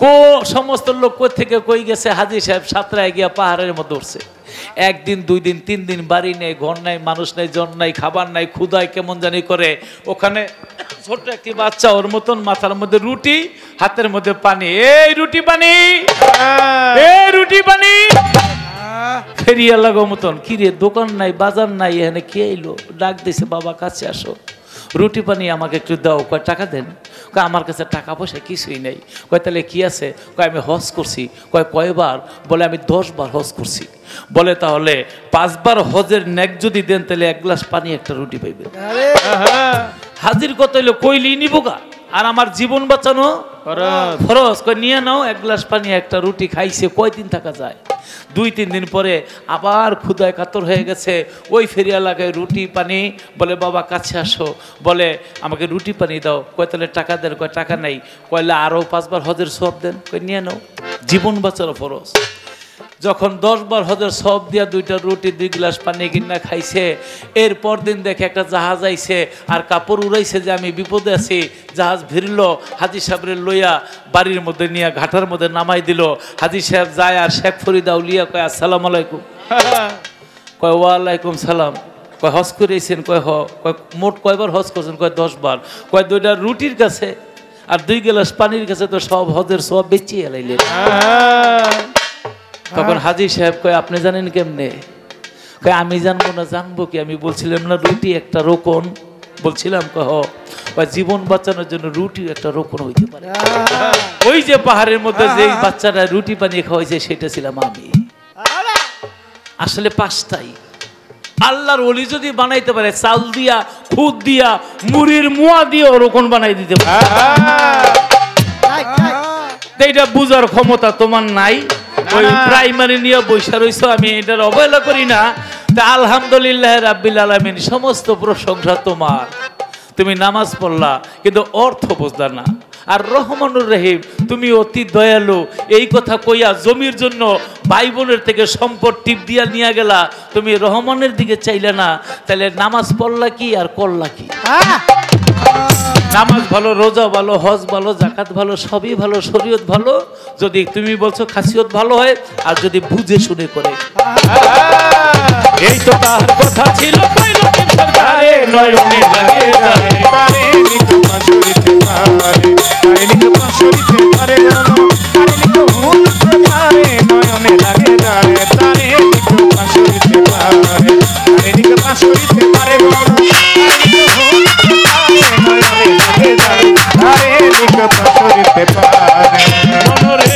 Speaker 2: কো সমস্ত লোক কই থেকে কই গেছে? হাজি সাহেব সাতরায় গিয়া পাহাড়ের মধ্যে উঠছে। 1 দিন 2 দিন 3 দিন বাড়ি নেই, ঘর নাই, মানুষ নাই, জন নাই, খাবার নাই, ক্ষুধায় কেমন জানি করে। ওখানে ছোট্ট একটি বাচ্চা, ওর মতন মাথার মধ্যে রুটি, হাতের মধ্যে পানি। এই রুটি পানি, এই রুটি পানি। ফেরিয়া লাগো মতন, কি রে দোকান নাই, বাজার নাই, এখানে কে এলো? ডাক দিছে বাবা কাছে আসো, রুটি পানি আমাকে একটু দাও। কয় টাকা দেন? কয় আমার কাছে টাকা পয়সা কিছুই নেই। কয় তাহলে কি আছে? কয় আমি হজ করছি। কয় কয়বার? বলে আমি 10 বার হজ করছি। বলে তাহলে 5 বার হজের নেক যদি দেন তাহলে 1 গ্লাস পানি একটা রুটি পাইবে। হাজির কত হইলো? কইলি নিবগা, আর আমার জীবন বাঁচানো ফরজ। কয় নিয়ে নাও 1 গ্লাস পানি একটা রুটি। খাইছে। কয়দিন থাকা যায়? 2-3 দিন পরে আবার ক্ষুধায় কাতর হয়ে গেছে। ওই ফেরিয়া লাগায় রুটি পানি। বলে বাবা কাছে আসো, বলে আমাকে রুটি পানি দাও। কয় তাহলে টাকা দেন? কয় টাকা নাই। কয়লে আরো 5 বার হজের সওয়াব দেন। কয় নিয়ে নাও, জীবন বাঁচানো ফরজ। যখন 10 বার হজের সব দিয়া 2টা রুটি 2 গ্লাস পানি কিনা খাইছে, এরপর দিন দেখে একটা জাহাজ আইছে আর কাপড় উড়াইছে যে আমি বিপদে আছি। জাহাজ ভিড়ল, হাজি সাহেবরে লইয়া বাড়ির মধ্যে নিয়ে ঘাটার মধ্যে নামাই দিল। হাজি সাহেব যায় আর শেখ ফরিদা উলিয়া কয় আসসালামু আলাইকুম। কয় ওয়ালাইকুম সালাম। কয় হজ করেছেন? কয় কয় মোট কয়বার হজ করছেন? কয় 10 বার। কয় 2টা রুটির কাছে আর 2 গ্লাস পানির কাছে তো সব হজের সব বেঁচিয়ে এলাইলেন। তখন হাজি সাহেব কয় আপনি জানেন কেমনে? কয় আমি জানবো না, জানবো কি? আমি বলছিলাম না রুটি একটা রোকন, বলছিলাম। কয় জীবন বাঁচানোর জন্য রুটি একটা রোকন হইতে পারে। ওই যে পাহাড়ের মধ্যে যে বাচ্চাটা রুটি বানিয়ে খাওয়াইছে সেটা ছিলাম আমি। আসলে 5টাই আল্লাহর ওলি যদি বানাইতে পারে, চাল দিয়া, খুদ দিয়া, মুড়ির মুয়া দিয়ে রোকন বানাই দিতে পারে। এইটা বুঝার ক্ষমতা তোমার নাই। ওই প্রাইমারি নিয়ে বৈশা রইছ, আমি এটার অবহেলা করি না। তা আলহামদুলিল্লাহ রাব্বিল আলামিন, সমস্ত প্রশংসা তোমার। তুমি নামাজ পড়লা কিন্তু অর্থ বুঝলা না। আর রহমানুর রহিম, তুমি অতি দয়ালু। এই কথা কইয়া জমির জন্য ভাই বোনের থেকে সম্পদ টিপ দিয়া নিয়ে গেলা, তুমি রহমানের দিকে চাইলে না। তাহলে নামাজ পড়লা কি আর করলা কি? নামাজ ভালো, রোজা ভালো, হজ ভালো, জাকাত ভালো, সবই ভালো, শরীয়ত ভালো, যদি তুমি বলছো খাসিয়ত ভালো হয়, আর যদি বুঝে শুনে করে। এই তো তার কথা ছিল, সরকারে নয়নে লাগে তারে তারে নিকো মাসুরিতে পারে, তারে নিকো মাসুরিতে পারে জানো, তারে নিকো হুল তারে নয়নে লাগে তারে তারে নিকো মাসুরিতে পারে, তারে নিকো মাসুরিতে পারে জানো, তারে নিকো হুল তারে নয়নে লাগে তারে তারে নিকো মাসুরিতে পারে মনরে।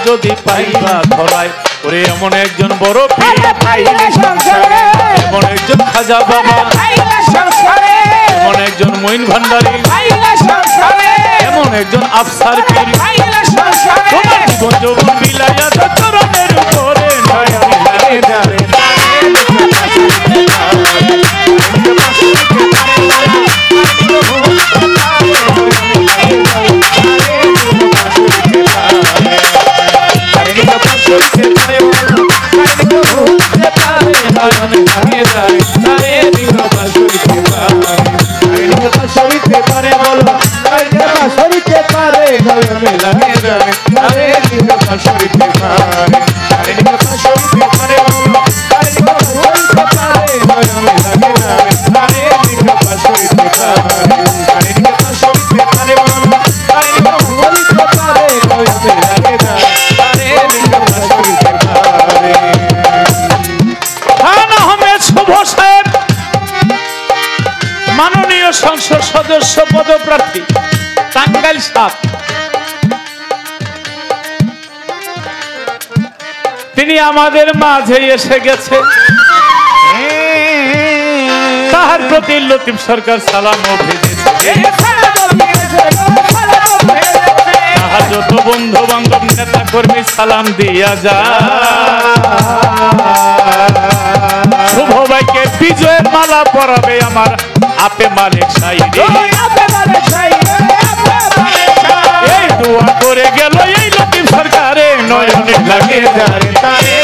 Speaker 2: যদি পাইবা ধরায় ওরে এমন একজন বড় পীর পাইলে সংসারে, এমন একজন খাজা বাবা পাইলে সংসারে, এমন একজন মঈন ভান্ডারী পাইলে সংসারে, এমন একজন আফসার পীর পাইলে সংসারে, তোমার জীবন যৌবন বিলাইয়া চরণের উপরে নয়নে লাগে যারে সংসদ সদস্য পদপ্রার্থী টাঙ্গাইল 7। তিনি আমাদের মাঝে এসে গেছে। তাহার প্রতি লতিফ সরকার সালাম ভেজেছে। তাহার যত বন্ধু বান্ধব নেতা কর্মী সালাম দিয়া যা। শুভ ভাইকে বিজয়ের মালা পরাবে আমার আপে মালিক সাইদি। এই দোয়া করে গেল এই লতিফ সরকারে নয়নে লাগে যারে তারে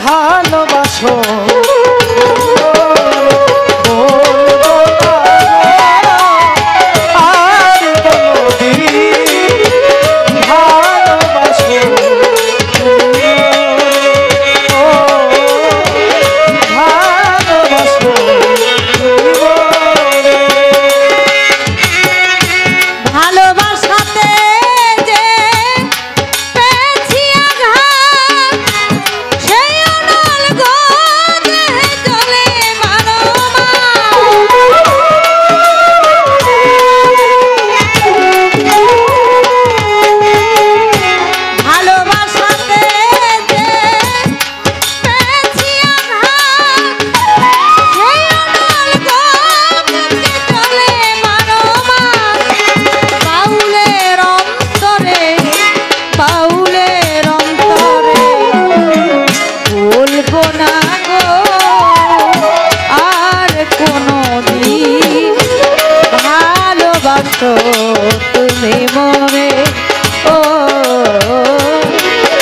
Speaker 3: ভালোবাসো
Speaker 1: তুমি মরে ও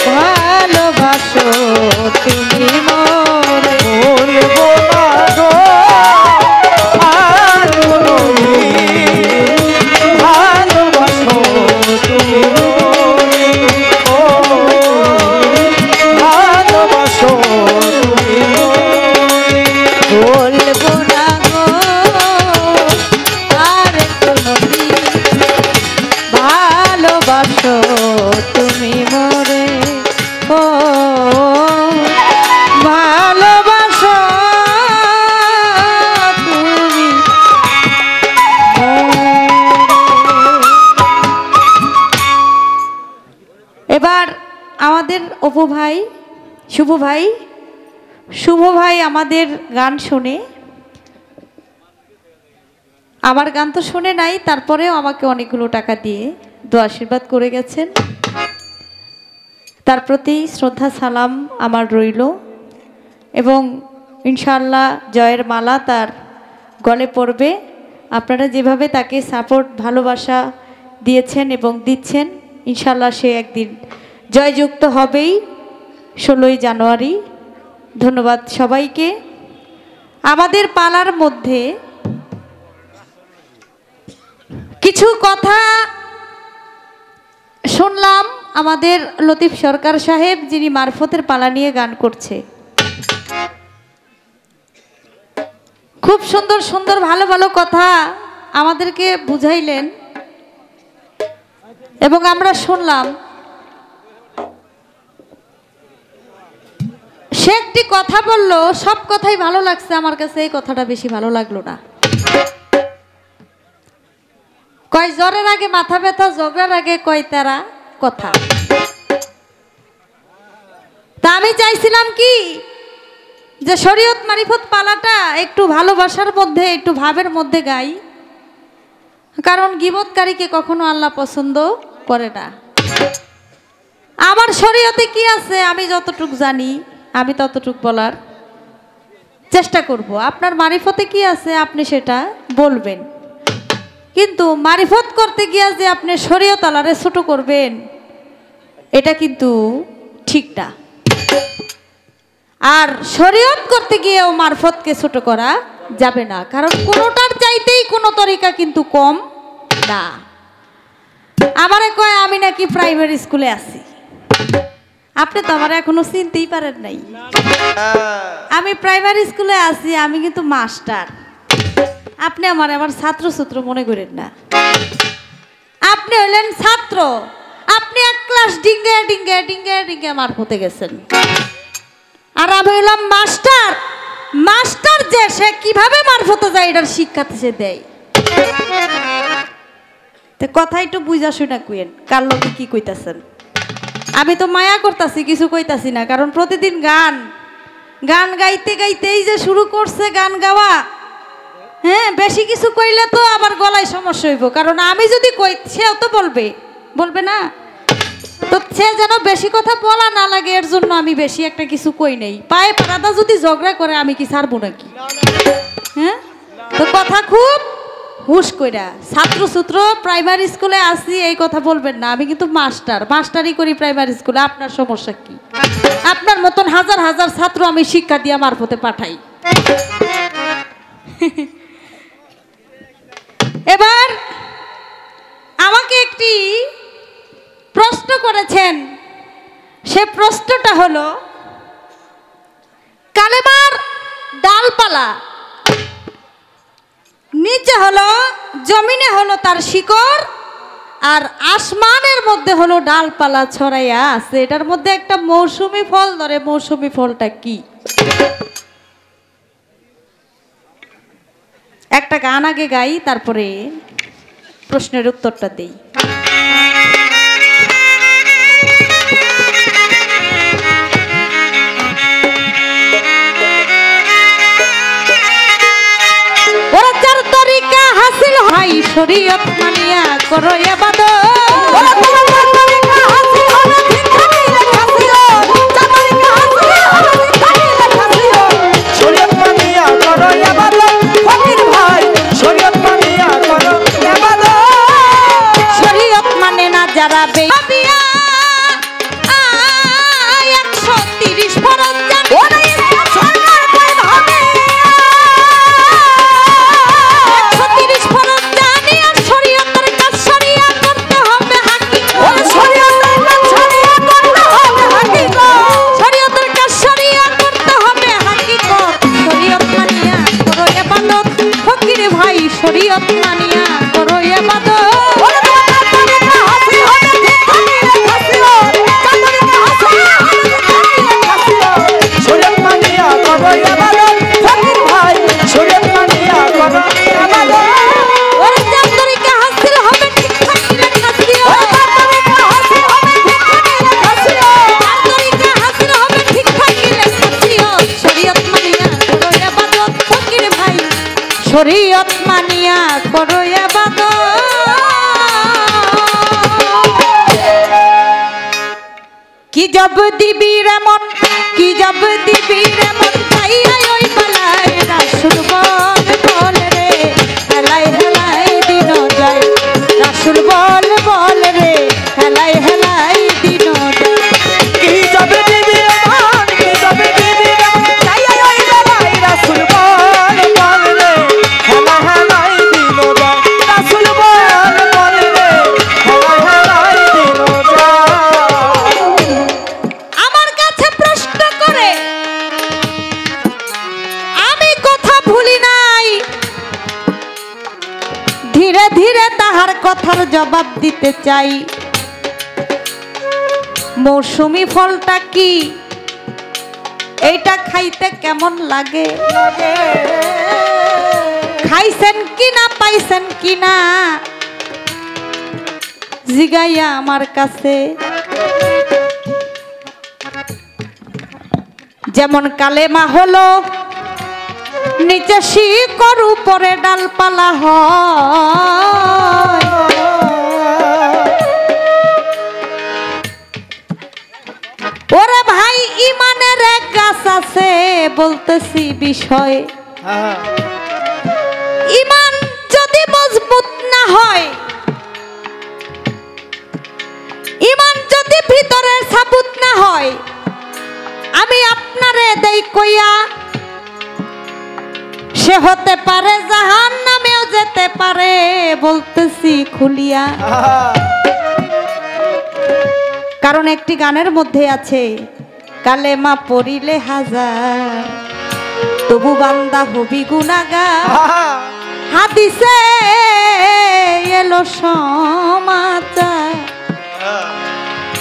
Speaker 1: ভালোবাসো তুমি মরে
Speaker 3: বলবো না গো আর কোনদিন ভালোবাসো তুমি মরে ও ভালোবাসো তুমি মরে
Speaker 1: বলবো না গো আর কোনদিন ভালোবাসো তুমি মরে ও ভালোবাসো তুমি মরে। এবার আমাদের অপু ভাই শুভ ভাই আমাদের গান শুনে, আমার গান তো শুনে নাই, তারপরেও আমাকে অনেকগুলো টাকা দিয়ে দোয়া আশীর্বাদ করে গেছেন। তার প্রতি শ্রদ্ধা সালাম আমার রইল এবং ইনশাআল্লাহ জয়ের মালা তার গলে পড়বে। আপনারা যেভাবে তাকে সাপোর্ট ভালোবাসা দিয়েছেন এবং দিচ্ছেন, ইনশাআল্লাহ সে একদিন জয়যুক্ত হবেই 16ই জানুয়ারি। ধন্যবাদ সবাইকে। আমাদের পালার মধ্যে কিছু কথা শুনলাম আমাদের লতিফ সরকার সাহেব, যিনি মারফতের পালা নিয়ে গান করছে। খুব সুন্দর সুন্দর ভালো ভালো কথা আমাদেরকে বুঝাইলেন এবং আমরা শুনলাম। সে একটি কথা বলল, সব কথাই ভালো লাগছে, আমার কাছে এই কথাটা বেশি ভালো লাগলো না। কয় জ্বরের আগে মাথা ব্যথা, ঝগড়ার আগে কয় তারা কথা। তা আমি চাইছিলাম কি যে শরীয়ত মারিফত পালাটা একটু ভালোবাসার মধ্যে, একটু ভাবের মধ্যে গাই, কারণ গীবতকারীকে কখনো আল্লাহ পছন্দ করে না। আমার শরীয়তে কি আছে আমি যতটুক জানি আমি ততটুক বলার চেষ্টা করব। আপনার মারিফতে কি আছে আপনি সেটা বলবেন, কিন্তু মারিফত করতে গিয়া যে আপনি শরীয়ত আলারে ছোট করবেন এটা কিন্তু ঠিক না। আর শরীয়ত করতে গিয়েও মারফতকে ছোট করা যাবে না, কারণ কোনোটার চাইতেই কোনো তরিকা কিন্তু কম না। আমারে কয় আমি নাকি প্রাইমারি স্কুলে আছি, আপনি তো আমার এখনো চিনতেই পারেন নাই। আমি প্রাইমারি স্কুলে আছি, আমি কিন্তু মাস্টার। আপনি আমার ছাত্র মনে করেন না। আপনি হইলেন ছাত্র, আপনি এক ক্লাস ডিঙ্গে ডিঙ্গে ডিঙ্গে ডিঙ্গে মারফতে গেছেন। আর আমি হইলাম মাস্টার। মাস্টার যে সে কিভাবে মারফতে যায় এটার শিক্ষা সে দেয়। তো কথা একটু বুঝা শুনা কইেন কার লোকে কি কইতাছেন। আমি তো মায়া করতেছি, কিছু কইতাছি না, কারণ প্রতিদিন গান গান গাইতে গাইতেই যে শুরু করছে গান গাওয়া। হ্যাঁ, বেশি কিছু কইলে তো আবার গলায় সমস্যা হইব, কারণ আমি যদি কই সেও তো বলবে না। তো সে যেন বেশি কথা বলা না লাগে, এর জন্য আমি বেশি একটা কিছু কই নেই। পায়ে পাড়াদা যদি ঝগড়া করে আমি কি ছাড়বো নাকি? হ্যাঁ, তো কথা খুব হুশ কইরা ছাত্র সূত্র প্রাইমারি স্কুলে আসি এই কথা বলবেন না। আমি কিন্তু মাস্টারই করি প্রাইমারি স্কুলে। আপনার সমস্যা কি? আপনার মতন হাজার হাজার ছাত্র আমি শিক্ষা দিয়া মারফতে পাঠাই। এবার আমাকে একটি প্রশ্ন করেছেন। সে প্রশ্নটা হলো, কালেমার ডালপালা, নিচে হলো জমিনে হলো তার শিকড়, আর আসমানের মধ্যে হলো ডালপালা ছড়াইয়া আছে। এটার মধ্যে একটা মৌসুমী ফল ধরে, মৌসুমী ফলটা কি? একটা গান আগে গাই, তারপরে প্রশ্নের উত্তরটা দেই। ওরা চার তরিকা হাসিল হয় শরীয়ত মানিয়া করো ইবাদত। ওরা তোমার তরিকা হাসিল হবে ভিখারি লেখাসিও, চার তরিকা হাসিল হবে ভিখারি লেখাসিও।
Speaker 4: শরীয়ত মানিয়া করো ইবাদত ফকির ভাই, শরীয়ত মানিয়া করো ইবাদত।
Speaker 1: শরীয়ত মানে না যারা বেবিয়া 130 ফরজ জানে, ওরা ইসলাম সরকার কই ভাবে 130 ফরজ জানে, আর শরীয়তের কাজ শরিয়া করতে হবে হাকিকত। ওরা শরীয়তের কাজ শরিয়া করতে হবে হাকিকত, শরীয়তের কাজ শরিয়া করতে হবে হাকিকত। শরীয়ত মানিয়া করো ইবাদত ফকির ভাই, শরীয়ত মানিয়া করো ইবাদত। শরীয়ত মানিয়া করো ইবাদত। কি জব দিবি রেমন, কি জব দিবি রেমন, পাইয়া ওই পালাই রাসূল বল রে, হেলাই হেলাই দিন যায় রাসূল বল রে, হেলাই হেলাই দিন যায়।
Speaker 4: কি যাবে দিবি রেমন, কি যাবে দিবি রেমন, পাইয়া ওই পালাই রাসূল বল রে, হেলাই হেলাই দিন যায় রাসূল বল রে, হেলাই হেলাই দিন যায়।
Speaker 1: আমার কাছে প্রশ্ন করে আমি কথা ভুলি নাই, ধীরে ধীরে তাহার কথার জবাব দিতে চাই। মৌসুমী ফলটা কি, এইটা খাইতে কেমন লাগে? খাইছেন কিনা পাইছেন কিনা জিগাইয়া আমার কাছে। যেমন কালেমা হলো নিচে শিকড় উপরে ডালপালা হয়, ওরে ভাই ইমানের এক গাছ আছে, বলতেছি বিষয়। ইমান যদি মজবুত না হয়, ইমান যদি ভিতরের সাবুত না হয়, আমি আপনারে দেই কইয়া, সে হতে পারে জাহান্নামেও যেতে পারে, বলতেছি খুলিয়া। কারণ একটি গানের মধ্যে আছে, কালেমা পড়িলে হাজার তবু বান্দা হবি গুনাহগার। হাদিসে এলো সমাচার,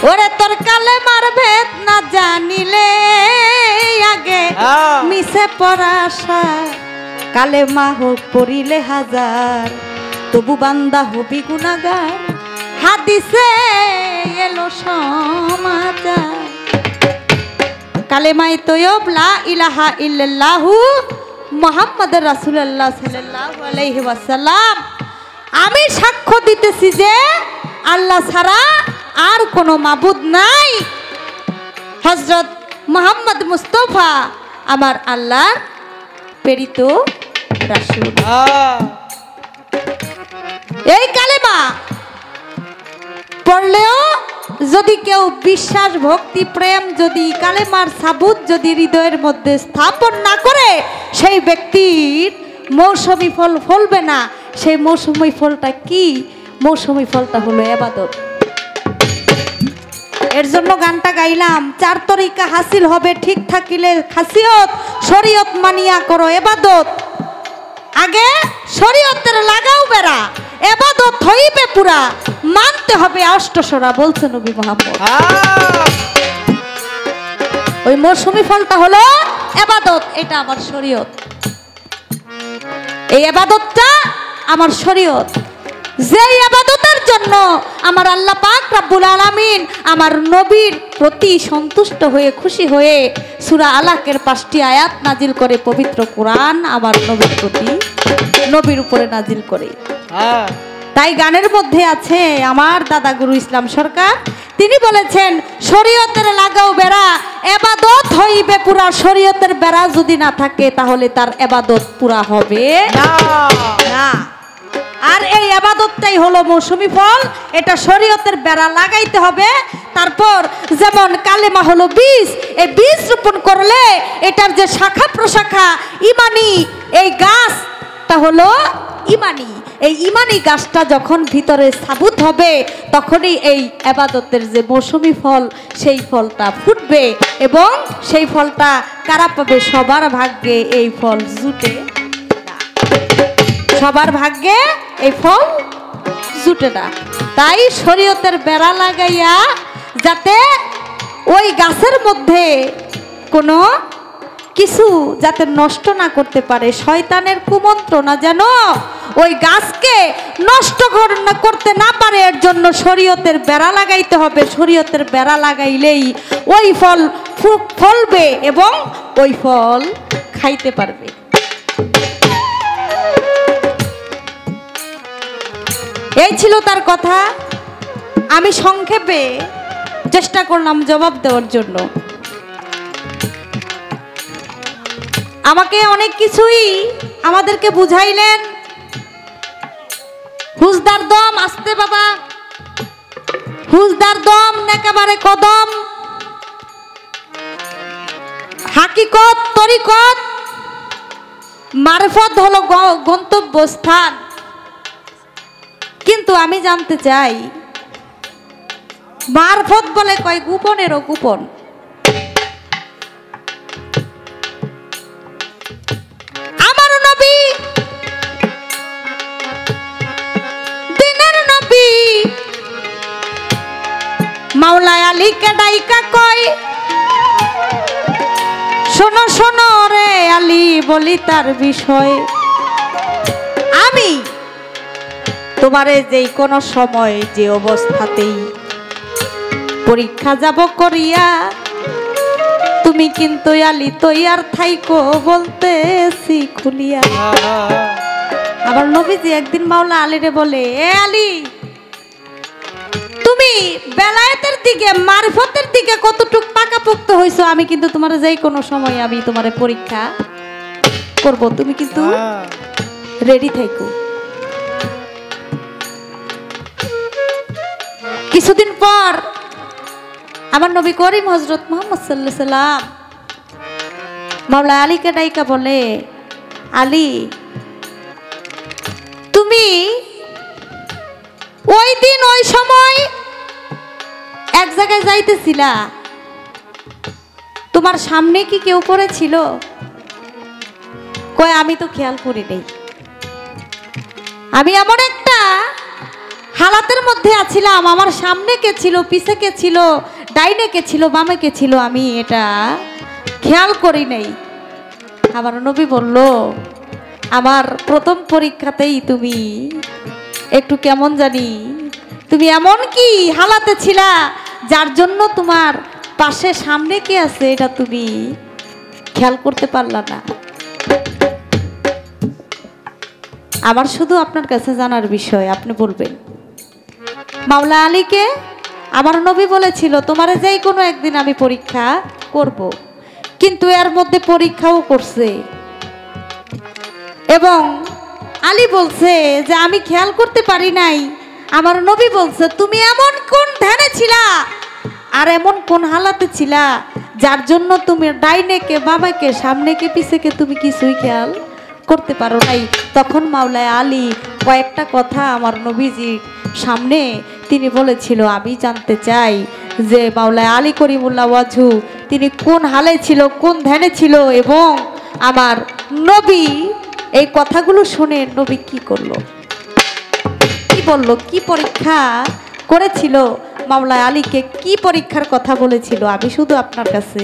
Speaker 1: ওরে তোর কালেমার ভেদ না জানিলে আগে মিশে পড়াশা। কালেমা পড়িলে হাজার তবু বান্দা হবি গুনাহগার। হাদিসে এলো সমাচার, কালেমায়ে তৈয়ব লা ইলাহা ইল্লাল্লাহু মুহাম্মাদুর রাসূলুল্লাহ সাল্লাল্লাহু আলাইহি ওয়াসাল্লাম। আমি সাক্ষ্য দিতেছি যে আল্লাহ ছাড়া আর কোনো মাবুদ নাই। হযরত মুহাম্মদ মুস্তাফা আমার আল্লাহর প্রেরিত রাসূল। এই কালেমা পড়লেও যদি কেউ বিশ্বাস ভক্তি প্রেম যদি কালেমার সাবুত যদি হৃদয়ের মধ্যে স্থাপন না করে সেই ব্যক্তির মৌসুমী ফল ফলবে না। সেই মৌসুমী ফলটা কি? মৌসুমী ফলটা হলো ইবাদত। এর জন্য গানটা গাইলাম, 4 তরিকা হাসিল হবে ঠিক থাকিলে খাসিয়ত, শরীয়ত মানিয়া করো ইবাদত। আগে শরীয়তের লাগাও বেড়া, ইবাদত হইবে পুরা, মানতে হবে অষ্টসরা, বলছে নবী মুহাম্মদ। ওই মৌসুমী ফলটা হলো ইবাদত, এটা আমার শরীয়ত। এই ইবাদতটা আমার শরীয়ত, যে ইবাদতের জন্য আমার আল্লাহ পাক রব্বুল আলামিন আমার নবীর প্রতি সন্তুষ্ট হয়ে খুশি হয়ে সূরা আলাকের 5টি আয়াত নাজিল করে, পবিত্র কোরআন আমার নবীর প্রতি নবীর উপরে নাজিল করে। তাই গানের মধ্যে আছে আমার দাদা গুরু ইসলাম সরকার, তিনি বলেছেন শরীয়তের লাগাও বেড়া, ইবাদত হইবে পুরা। শরীয়তের বেড়া যদি না থাকে তাহলে তার ইবাদত পুরা হবে না। আর এই ইবাদতটাই হলো মৌসুমী ফল, এটা শরীয়তের বেড়া লাগাইতে হবে। তারপর যেমন কালেমা হলো বীজ, এই বীজ রোপণ করলে এটার যে শাখা প্রশাখা ইমানি, এই গাছটা হলো ইমানি। এই ইমানি গাছটা যখন ভিতরে সাবুত হবে তখনই এই ইবাদতের যে মৌসুমী ফল সেই ফলটা ফুটবে, এবং সেই ফলটা কারা পাবে? সবার ভাগ্যে এই ফল জুটে না, সবার ভাগ্যে এই ফল জুটে না। তাই শরীয়তের বেড়া লাগাইয়া যাতে ওই গাছের মধ্যে কোনো কিছু যাতে নষ্ট না করতে পারে, শয়তানের কুমন্ত্রণা যেন ওই গাছকে নষ্ট করতে না পারে, এর জন্য শরীয়তের বেড়া লাগাইতে হবে। শরীয়তের বেড়া লাগাইলেই ওই ফল ফলবে এবং ওই ফল খাইতে পারবে। এই ছিল তার কথা। আমি সংক্ষেপে চেষ্টা করলাম জবাব দেওয়ার জন্য। আমাকে অনেক কিছুই আমাদেরকে বুঝাইলেন। হুজদার দম, আস্তে বাবা, হুজদার দম, একেবারে কদম, হাকিকত, তরিকত, মারফত হলো গন্তব্যস্থান। কিন্তু আমি জানতে চাই, মারফত বলে কয় গোপনেরও গোপন। আমার নবী, দিনের নবী মাওলা আলীকে ডাইকা কয়, শোনো শোনো রে আলী, বলি তার বিষয়। আমি তোমারে যেই কোনো সময় যে অবস্থাতেই পরীক্ষা যাব করিয়া, তুমি কিন্তু আলী তৈয়ার থাইকো, বলতেছি খুলিয়া। আবার নবীজি একদিন মাওলা আলীরে বলে, এ আলী, তুমি বেলায়েতের দিকে মারফতের দিকে কতটুক পাকাপোক্ত হইছো, আমি কিন্তু তোমার যেই কোনো সময় আমি তোমারে পরীক্ষা করব, তুমি কিন্তু রেডি থাইকো। কিছুদিন পর আমার নবী করিম হযরত মুহাম্মদ সাল্লাল্লাহু আলাইহি সাল্লাম মাওলা আলীকে ডাইকা বলে, আলী, তুমি ওই দিন ওই সময় এক জায়গায় যাইতেছিলা, তোমার সামনে কি কেউ করেছিল? কয়, আমি তো খেয়াল করি নাই, আমি এমন একটা হালাতের মধ্যে আছিলাম, আমার সামনে কে ছিল, পিছে কে ছিল, ডাইনে কে ছিল, বামে কে ছিল, আমি এটা খেয়াল করি নাই। আমার নবী বলল, আমার প্রথম পরীক্ষাতেই তুমি একটু কেমন জানি, তুমি এমন কি হালাতে ছিলা যার জন্য তোমার পাশে সামনে কে আছে এটা তুমি খেয়াল করতে পারলা না। আমার শুধু আপনার কাছে জানার বিষয়, আপনি বলবেন। মাওলা আলীকে আমার নবী বলেছিল, তোমারে যেই কোনো একদিন আমি পরীক্ষা করব, কিন্তু এর মধ্যে পরীক্ষাও করছে এবং আলী বলছে যে আমি খেয়াল করতে পারি নাই, আমার নবী বলছে তুমি এমন কোন ধ্যানে ছিলা আর এমন কোন হালাতে ছিলা যার জন্য তুমি ডাইনেকে বাবাকে সামনেকে পিছেকে তুমি কিছুই খেয়াল করতে পারো নাই। তখন মাওলানা আলী কয়েকটা কথা আমার নবীজির সামনে তিনি বলেছিল, আমি জানতে চাই যে মাওলানা আলী করিমুল্লাহ ওয়াজহু তিনি কোন হালে ছিল, কোন ধ্যানে ছিল, এবং আমার নবী এই কথাগুলো শুনে নবী কি করলো, কি বলল, কি পরীক্ষা করেছিল, মাওলানা আলীকে কি পরীক্ষার কথা বলেছিল। আমি শুধু আপনার কাছে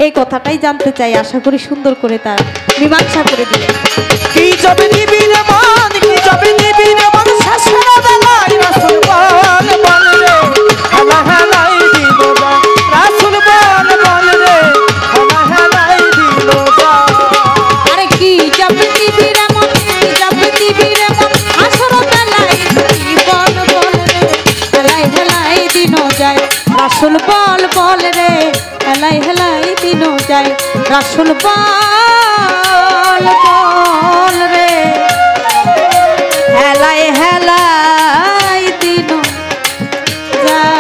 Speaker 1: এই কথাটাই জানতে চাই, আশা করি সুন্দর করে তার মীমাংসা করে দিবেন।
Speaker 4: কি যাবে নিবিড় মন, কি যাবে নিবিড় মন, শেষের বেলায় রাসূল বল বল রে, হেলা হেলাই দিল যায়, রাসূল বল বল রে, হেলা হেলাই দিল যায়।
Speaker 1: আরে কি যাবে নিবিড় মন, কি যাবে নিবিড় মন, আসর বেলায় কি বল বল রে, হেলাই হেলাই দিন যায়, রাসূল বল বল রে, হেলাই হেলাই দিন যায়, রাসূল বল বল রে, হেলাই হেলাই দিন যায়।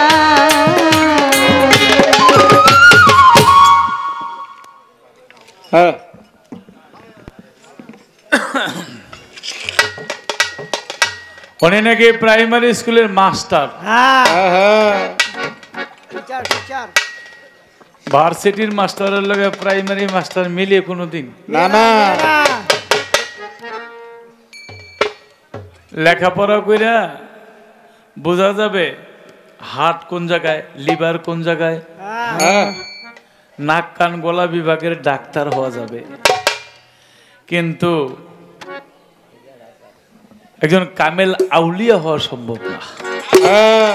Speaker 3: হ্যাঁ
Speaker 2: উনি নাকি প্রাইমারি স্কুলের মাস্টার,
Speaker 3: হ্যাঁ হ্যাঁ
Speaker 2: ভার্সিটির মাস্টারের লগে প্রাইমারি মাস্টার মিলিয়ে কোনোদিন
Speaker 3: না না
Speaker 2: লেখাপড়া কইরা বোঝা যাবে হার্ট কোন জায়গায়, লিভার কোন জায়গায়,
Speaker 3: হ্যাঁ
Speaker 2: নাক কান গলা বিভাগের ডাক্তার হওয়া যাবে, কিন্তু একজন কামেল আউলিয়া হওয়া সম্ভব না।
Speaker 3: হ্যাঁ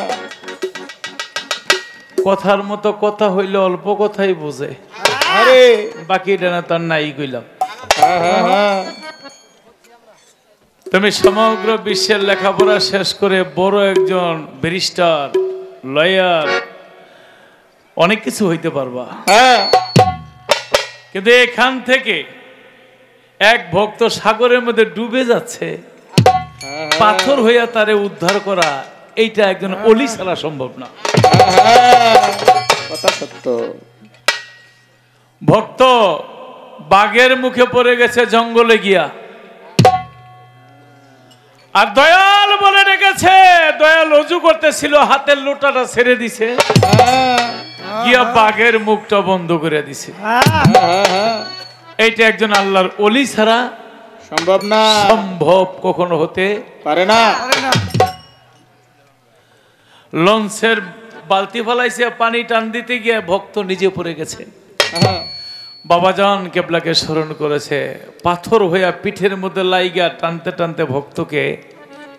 Speaker 2: কথার মতো কথা হইলে অল্প কথাই বোঝে,
Speaker 3: আরে
Speaker 2: বাকি ডানা তার নাই কইলাম।
Speaker 3: হ্যাঁ হ্যাঁ হ্যাঁ
Speaker 2: তুমি সমগ্র বিশ্বের লেখাপড়া শেষ করে বড় একজন ব্যারিস্টার, লয়ার, অনেক কিছু হইতে পারবা,
Speaker 3: হ্যাঁ
Speaker 2: কিন্তু এখান থেকে এক ভক্ত সাগরের মধ্যে ডুবে যাচ্ছে, পাথর হইয়া তারে উদ্ধার করা, এইটা একজন অলি ছাড়া সম্ভব না।
Speaker 3: কথা সত্য।
Speaker 2: ভক্ত বাঘের মুখে পড়ে গেছে জঙ্গলে গিয়া, আর দয়াল বলে ডেকেছে, দয়াল অজু করতেছিল, হাতের লোটাটা ছেড়ে দিছে, গিয়া বাঘের মুখটা বন্ধ করে দিছে। এইটা একজন আল্লাহর অলি ছাড়া
Speaker 3: সম্ভব না,
Speaker 2: সম্ভব কখনো হতে
Speaker 3: পারে না।
Speaker 2: লঞ্চের বালতি ফলাইছে, পানি টান দিতে গিয়ে ভক্ত নিজে পড়ে গেছে, বাবাজান কেবলাকে স্মরণ করেছে, পাথর হইয়া পিঠের মধ্যে লাইগা টানতে টানতে ভক্তকে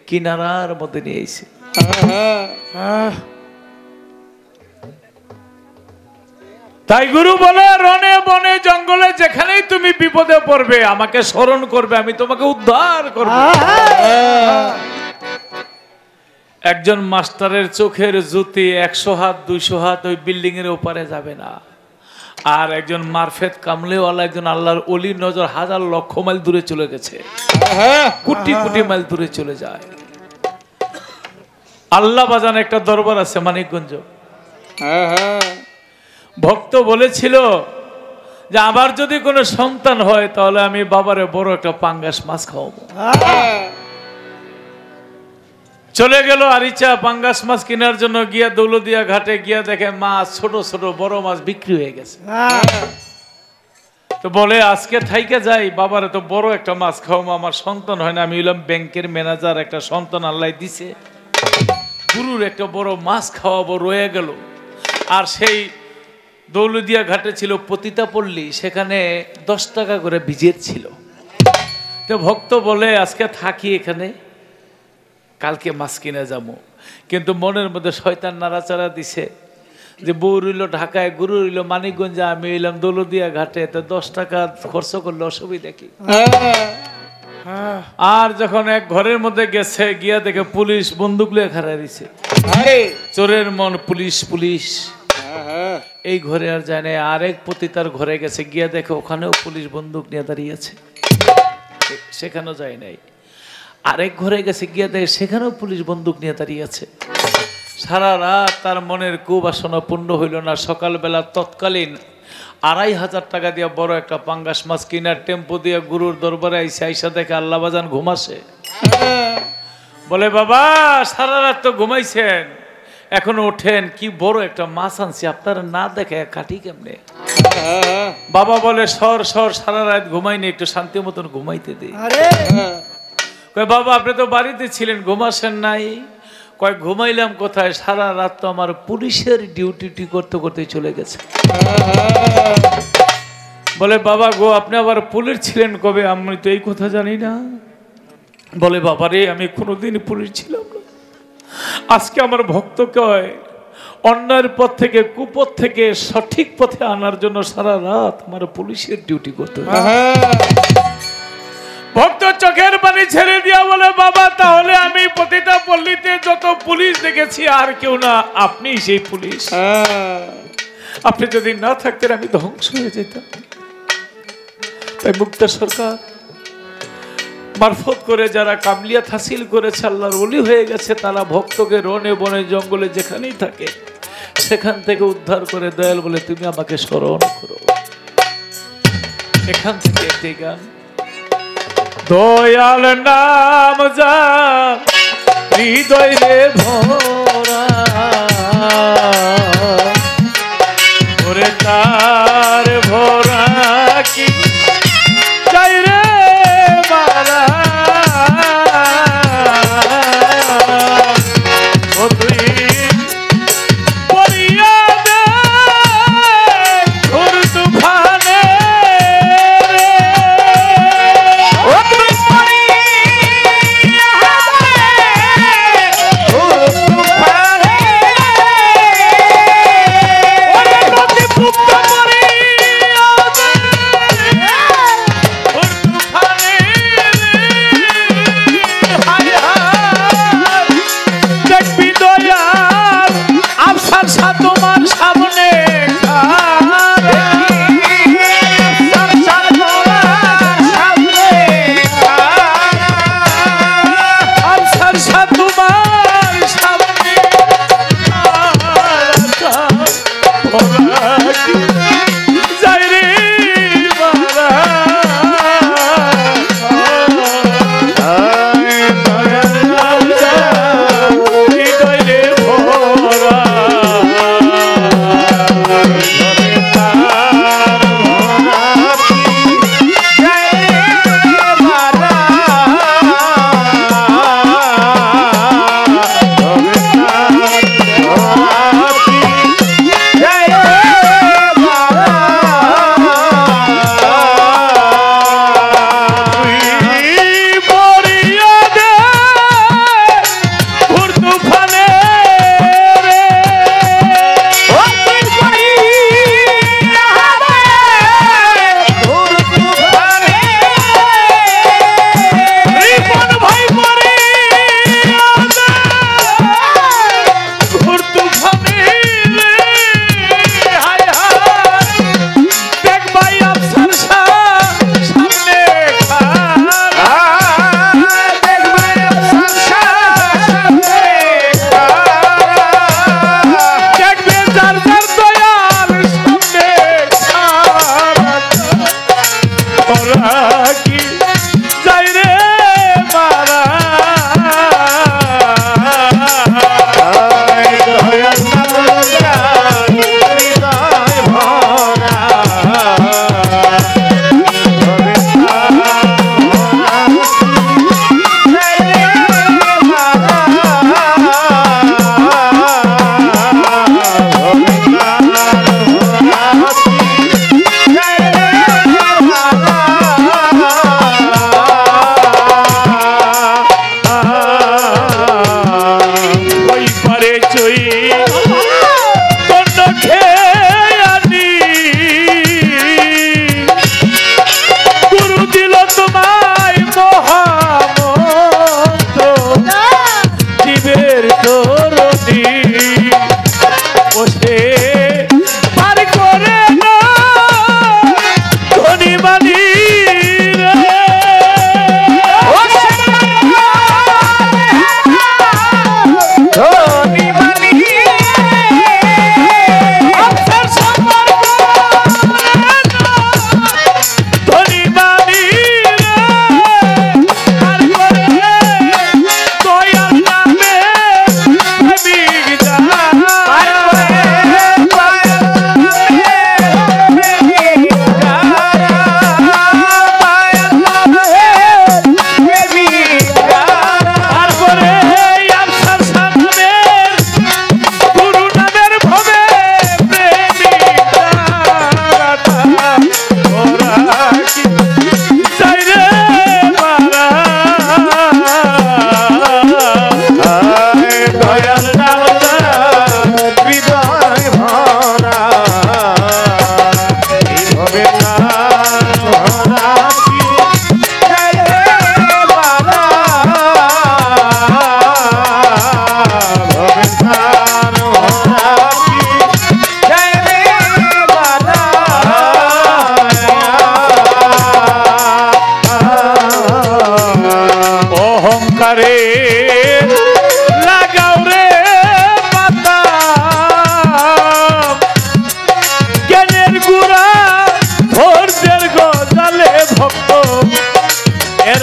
Speaker 2: কিনারার মধ্যে নিয়ে এসে। তাই গুরু বলে, রনে বনে জঙ্গলে যেখানেই তুমি বিপদে পড়বে আমাকে স্মরণ করবে, আমি তোমাকে উদ্ধার করব। একজন মাস্টারের চোখের জ্যোতি 100 হাত 200 হাত ওই বিল্ডিং এর ওপারে যাবে না, আর একজন মারফেত কামলেওয়ালা একজন আল্লাহর অলির নজর হাজার লক্ষ মাইল দূরে চলে গেছে, কোটি কোটি মাইল দূরে চলে যায়। আল্লাহ বাজান একটা দরবার আছে মানিকগঞ্জ, ভক্ত বলেছিল যে আবার যদি কোনো সন্তান হয় তাহলে আমি বাবারে বড় একটা পাঙ্গাস মাছ খাওয়াবো। চলে গেল আরিচা পাঙ্গাস মাছ কেনার জন্য, গিয়া দৌলদিয়া ঘাটে গিয়া দেখে মাছ, ছোট ছোট বড় মাছ বিক্রি হয়ে গেছে। তো বলে আজকে থাইকে যাই, বাবারে তো বড় একটা মাছ খাওয়াবো, আমার সন্তান হয় না, আমি হইলাম ব্যাংকের ম্যানেজার, একটা সন্তান আল্লাহ দিছে, গুরুর একটা বড় মাছ খাওয়াবো, রয়ে গেল। আর সেই দৌলদিয়া ঘাটে ছিল পতিতাপল্লী, সেখানে 10 টাকা করে ভিজের ছিল। তো ভক্ত বলে আজকে থাকি এখানে, কালকে মাছ কিনে যাবো, কিন্তু মনের মধ্যে শয়তান নাড়াচাড়া দিছে যে বউ রইল ঢাকায়, গুরু রইল মানিকগঞ্জে, আমি এলাম দৌলদিয়া ঘাটে, তো 10 টাকা খরচ করলে অসুবিধা কি। আর যখন এক ঘরের মধ্যে গেছে, গিয়া দেখে পুলিশ বন্দুক লিয়ে খাড়া দিছে, চোরের মন পুলিশ পুলিশ, এই ঘরে আর যায় না। আরেক পতিতার ঘরে গেছে, গিয়া দেখে ওখানেও পুলিশ বন্দুক নিয়ে দাঁড়িয়েছে, সেখানেও যায় নাই। আরেক ঘরে গেছে, গিয়ে দেখে সেখানেও পুলিশ বন্দুক নিয়ে দাঁড়িয়ে আছে। সারা রাত তার মনের কুবাসনা পূর্ণ হইল না। সকালবেলা তৎকালীন ২৫০০ টাকা দিয়ে বড় একটা পাঙ্গাস মাছ কিনার টেম্পো দিয়ে গুরুর দরবারে আইসে, আইসা দেখে আল্লাহ বাজান ঘুমাসে। বলে বাবা সারা রাত তো ঘুমাইছেন, এখন ওঠেন, কি বড় একটা মাছ আনছি, আপনারা না দেখে কাটি কেমনে? বাবা বলে সর সর, সারা রাত ঘুমাইনি, একটু শান্তি মতন ঘুমাইতে দিই। কয় বাবা আপনি তো বাড়িতে ছিলেন, ঘুমাসেন নাই? কয় ঘুমাইলাম কোথায়, সারা রাত তো আমার পুলিশের ডিউটি করতে করতে চলে গেছে। বলে বাবা গো আপনি আবার পুলিশ ছিলেন কবে? আমি তো এই কথা জানি না। বলে বাবা রে আমি কোনোদিন পুলিশ ছিলাম না, আজকে আমার ভক্তকে অন্যায়ের পথ থেকে, কুপথ থেকে সঠিক পথে আনার জন্য সারা রাত আমার পুলিশের ডিউটি করতে হয়। ভক্ত চোখের পানি ছেড়ে দিয়া বলে বাবা তাহলে আমি প্রতিটা পল্লীতে যত পুলিশ দেখেছি আর কেউ না, আপনি সেই পুলিশ। আপনি যদি না থাকতেন আমি ধ্বংস হয়ে যেতাম। তাই মুক্তা সরকার মারফত করে যারা কামলিয়াত হাসিল করেছে, আল্লাহর ওলি হয়ে গেছে, তারা ভক্তকে রনে বনে জঙ্গলে যেখানেই থাকে সেখান থেকে উদ্ধার করে দয়াল বলে তুমি আমাকে স্মরণ করো। এখান থেকে একটি গান, দয়াল নাম যা হৃদয় রে ভরা, ওরে তার ভরা কি চাই রে মারা, ও তুই পড়িয়া দে ঘোর তুফানে রে, ও তুই পড়িয়া দে ঘোর তুফানে, ওরে নদী পুত্র পড়িয়া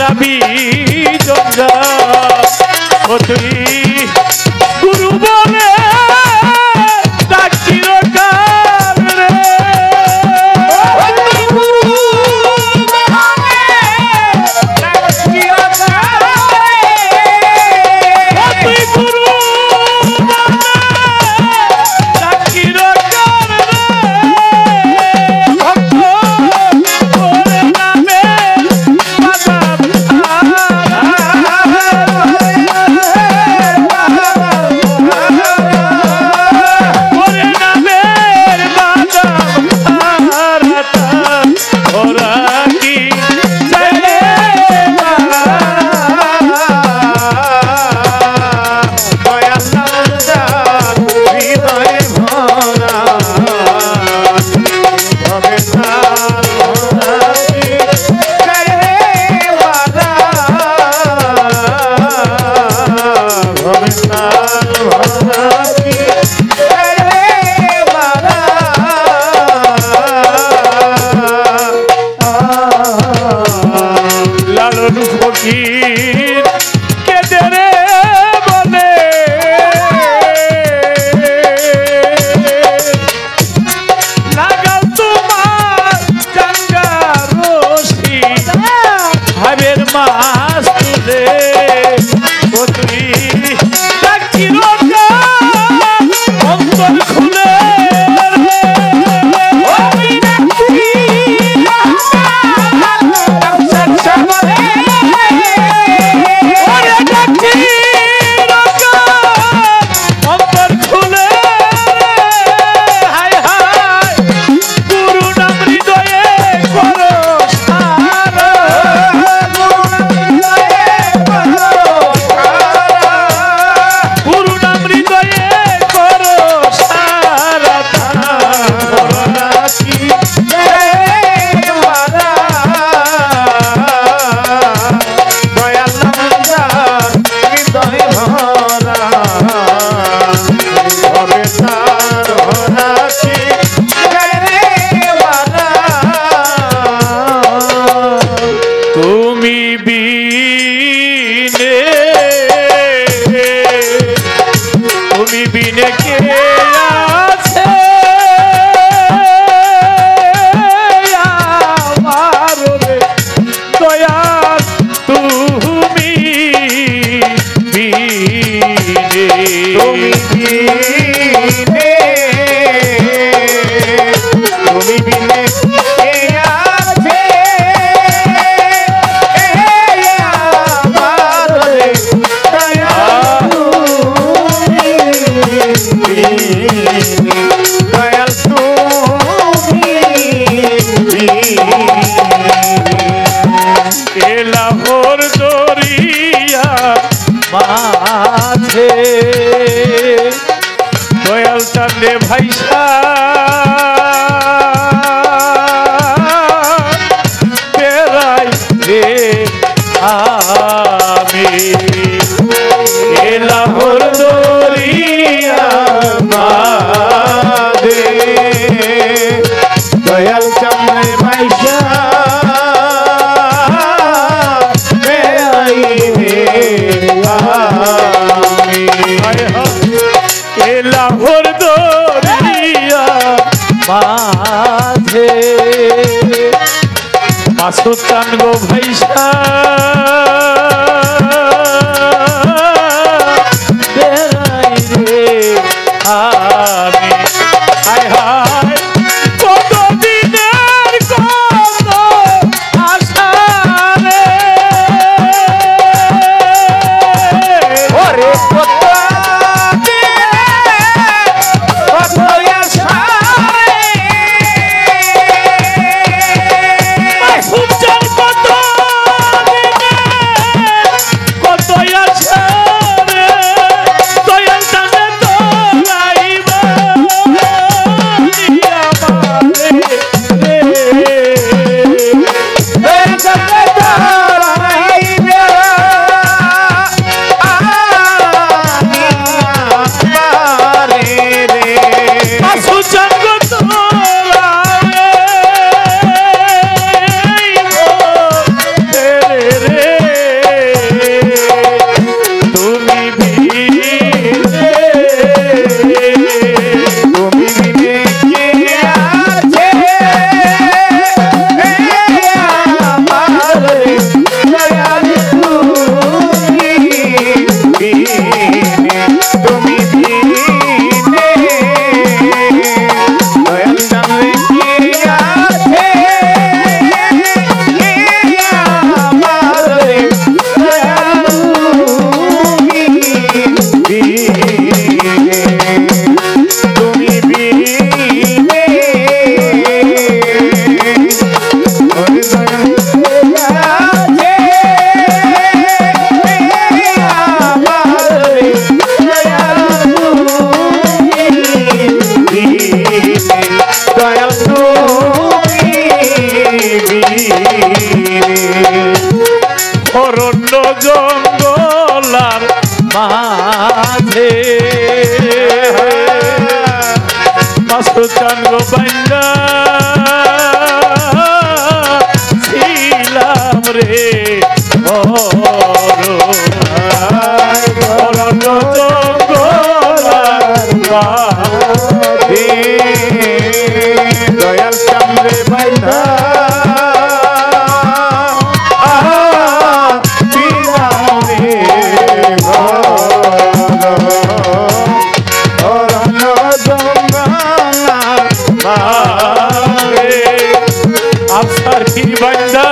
Speaker 2: যাবি জঞ্জা ও তুই গুরু বলে ডাকছিল কার রে তুই গুরু ডাকছিল কার রে ভক্ত ওরে নামে বাজার ওরে নামের বাজার ওরা কি জানে লালন ফকির কেঁদে রে বলে লাগাও তোমার জাঙ্গা রশি হাবের মাছ তুলে ও তুই ডাকছিল অন্তর খুলে অন্তর খুলে হায় হায় গুরু নাম হৃদয়ে করো সারা গুরু নাম হৃদয়ে করো সারা তুমি বিনে তুমি বিনে কে আছে আমার রে দয়াল তুমি বিনে
Speaker 3: তুমি বিনে কে আছে আমার রে দয়াল তুমি
Speaker 2: লাহোর দরিয়া মাঝে দয়াল চাঁদে ভাইসা বেড়াই রে আমি লাহোর দরিয়া মাঝে
Speaker 3: দয়াল চন্দ্রে মাইশা
Speaker 2: লাহোর দরিয়া মাঝে মাসুতান গো ভাইসা বেড়াই রে আমি হায় হায় কত দিনের কত আশা রে
Speaker 3: ওরে কত
Speaker 2: সুজান কত অরণ্য জঙ্গলার মাঝে মাসুচান গো বাইন্দা ছিলাম রে অরণ্য জঙ্গলার মাঝে
Speaker 3: দয়াল চন্দ্রে বাইন্দা
Speaker 2: আফসার পীর বান্দা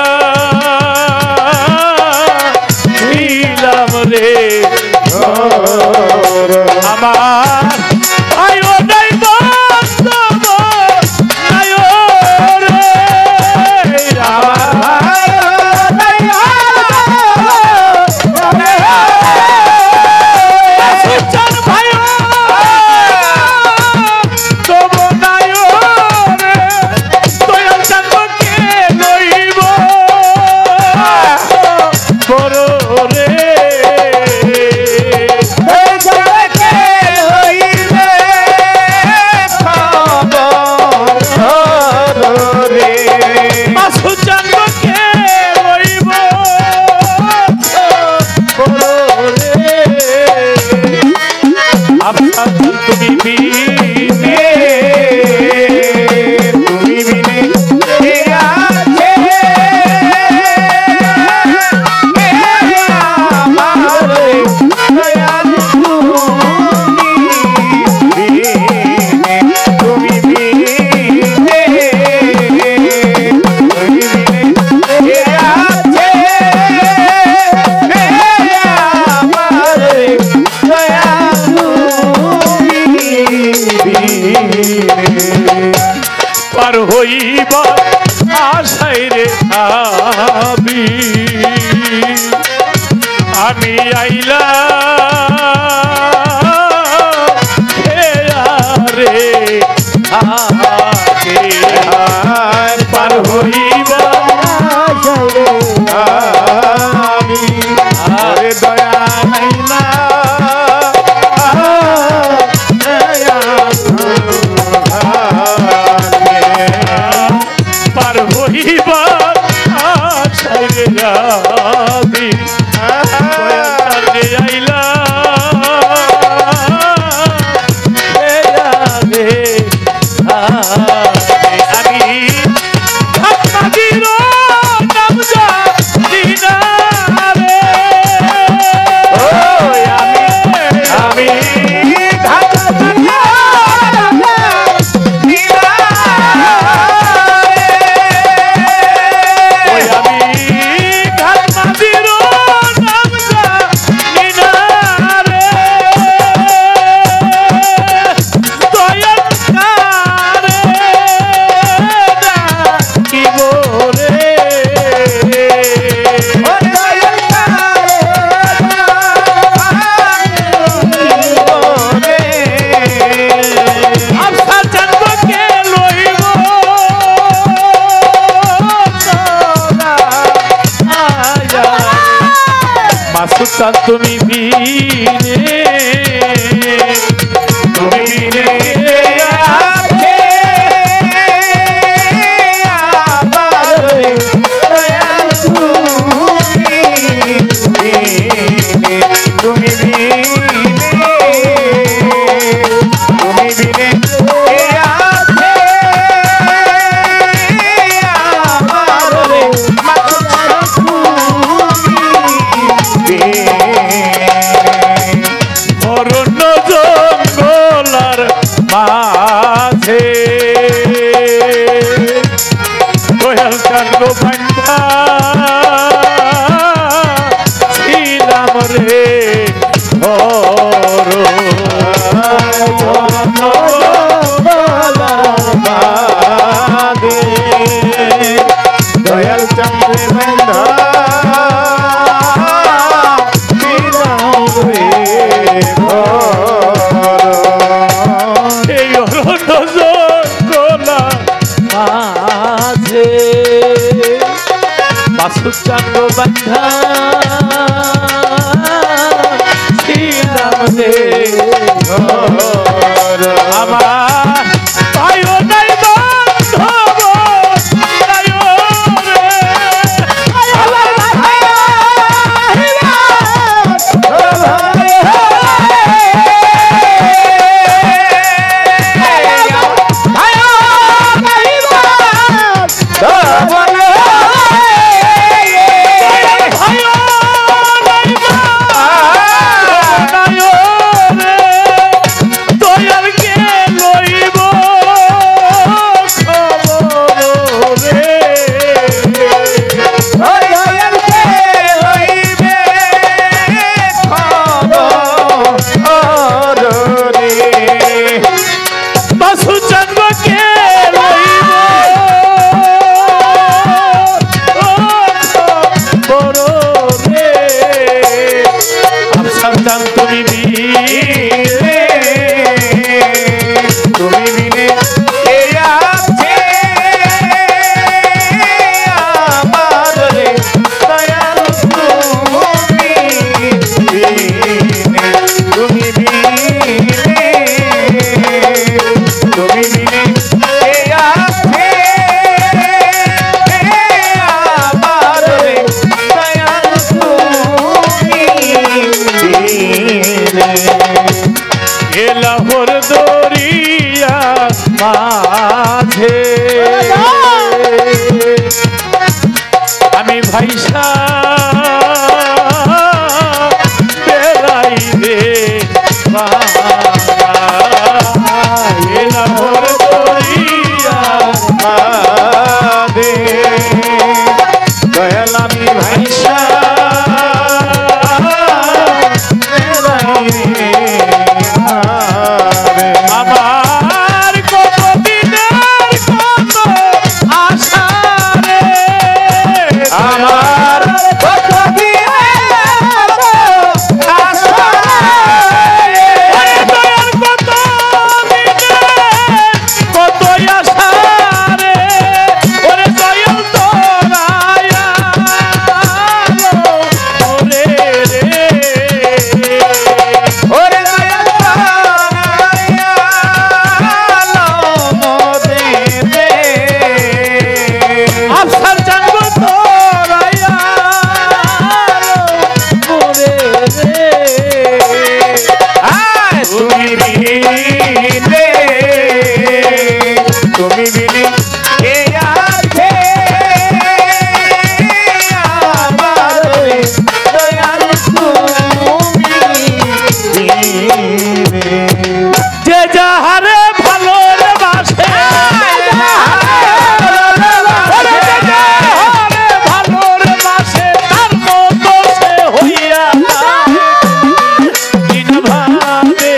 Speaker 2: ছিলাম রে আমার আয়ো নাই বাস্তব আয়ো রে তুমি বিনে কে আছে আমার দয়াল তুমি বিনে কে আছে আমার দয়াল পার হইবা আশাই রে ভাবি আমি আইলা রে পার হইবা আরে দয়া নাইলা পার হইবা আশাই রে ভাবি আইলা আমি আপনাদের নাম জানি না রে আমি মাসুদ তুমি বিনে আছে আমার দয়াল তুমি বিনে অরণ্য জঙ্গলার মাঝে দয়াল চাঁদ গো বাইন্দা ছিলাম রে
Speaker 3: দয়াল চন্দ্রে বাইন্দা
Speaker 2: এই অরণ্য জঙ্গলার মাঝে বাসুর চাঙ্গ বান্ধা ছিলাম রে আমার ভাইও নাই বান্ধব নাই রে লাহোর দরিয়া মাঝে আমি ভাইসা বেড়াই রে লাহোর দরিয়া মাঝে দয়াল আমি ভাইসা বেড়াই রে আমার কত দিনের কত আশা রে আমার কত দিনের আশা রে দয়াল কত দিনের কত আশা রে ওরে দয়াল তোরায়া ওরে রে ওরে তুমি বিনে কে আছে আমার দয়াল তুমি যে যাহারে ভালোবাসে ভালোবাসে তার মতো সে হইয়া দিন ভাবে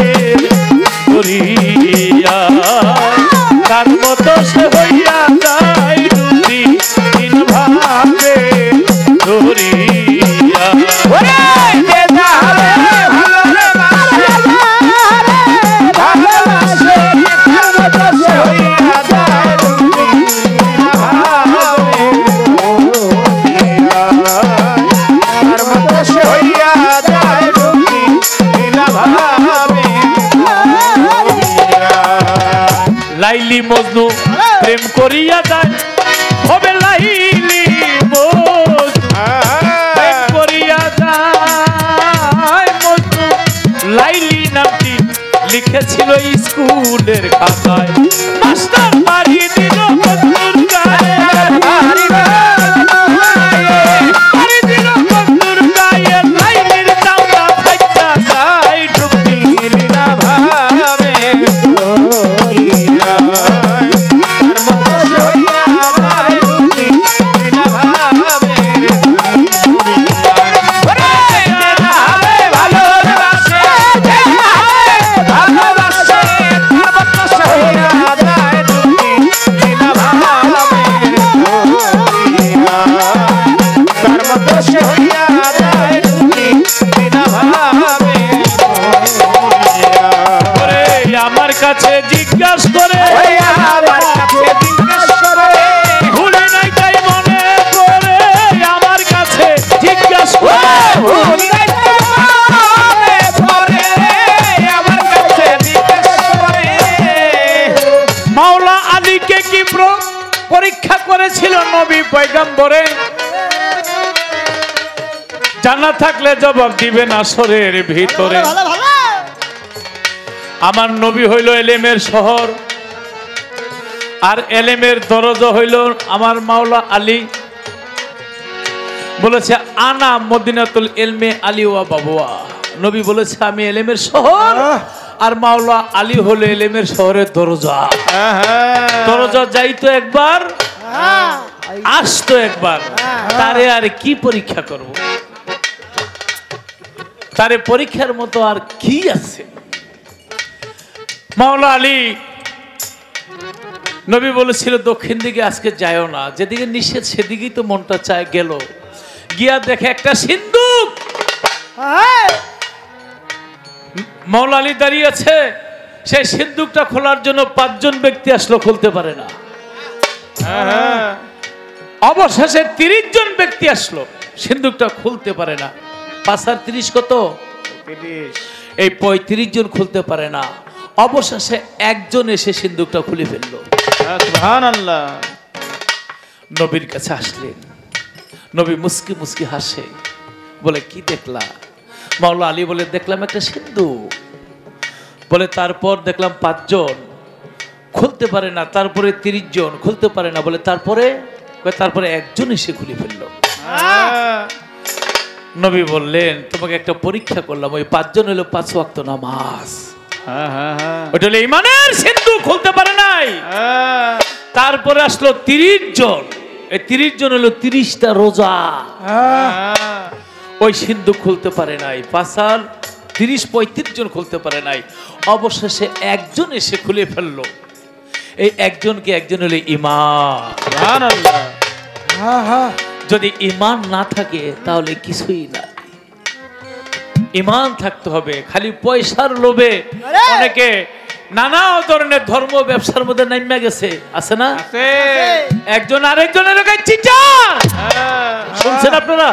Speaker 2: করিয়া তার মতো সে হইয়া যায় রুটি দিন ভাবে ধরিয়া লাইলি মজনু প্রেম করিয়া যায় হবে লাইলি মজনু প্রেম করিয়া যায় মজনু লাইলি নামটি লিখেছিল স্কুলের খাতায় মাস্টার মারি দিল মজনুর গায়ে মারি দিল মজনুর গায়ে লাইলির চামড়া ফাইটা যায় ডুবতি না ভাবে আমার কাছে জিজ্ঞাসা করে ভুলে নাই তাই মনে করে পয়গাম্বরে জানা থাকলে জবাব দিবেন আসরের ভিতরে। আমার নবী হইল এলেমের শহর, আর এলেমের দরজা হইল আমার মাওলা আলী। বলেছে আনা মদিনাতুল ইলমে আলী ওয়া বাবুয়া। নবী বলেছে আমি এলেমের শহর, আর মাওলা আলী হলো এলেমের শহরের দরজা। দরজা যাইতো একবার, আসতো একবার, তারে আর কি পরীক্ষা করব? তারে পরীক্ষার মতো আর কি আছে? মাওলা আলী নবী বলেছিল দক্ষিণ দিকে আজকে যায়ও না, যেদিকে নিষেধ সেদিকেই তো মনটা চায়। গেল, গিয়া দেখে একটা সিন্দুক। মাওলা আলী দাঁড়িয়ে আছে, সেই সিন্দুকটা খোলার জন্য 5 জন ব্যক্তি আসলো, খুলতে পারে না। অবশেষে 30 জন ব্যক্তি আসলো, সিন্দুকটা খুলতে পারে না। 5 আর 30 কত?
Speaker 3: 30।
Speaker 2: এই 35 জন খুলতে পারে না। অবশেষে একজন এসে সিন্দুকটা খুলে ফেললো।
Speaker 3: সুবহানাল্লাহ।
Speaker 2: নবীর কাছে আসলেন, নবী মুস্কি মুস্কি হাসে, বলে কি দেখলা? মাওলা আলী বলে দেখলাম একটা সিন্দুক। বলে তারপর দেখলাম 5 জন খুলতে পারে না, তারপরে 30 জন খুলতে পারে না। বলে তারপরে একজন এসে খুলে ফেললো। নবী বললেন তোমাকে একটা পরীক্ষা করলাম, ওই 5 জন হলো 5 ওয়াক্ত নামাজ। ওটা হলো ইমানের সিন্দুক, খুলতে পারে নাই। তারপরে আসলো 30 জন, এই 30 জন হলো 30টা রোজা। ওই সিন্ধুক খুলতে পারে নাই। 5 আর 30 35 জন খুলতে পারে নাই। অবশেষে একজন এসে খুলে ফেললো। এই একজনকে একজন হলো ঈমান।
Speaker 3: সুবহানাল্লাহ।
Speaker 2: যদি ঈমান না থাকে তাহলে কিছুই না। ঈমান থাকতে হবে। খালি পয়সার লোভে অনেকে নানা ধরনের ধর্ম ব্যবসার মধ্যে নাইমা গেছে, আছে না? একজন আরেকজনের গায়ে চিটার, শুনছেন আপনারা?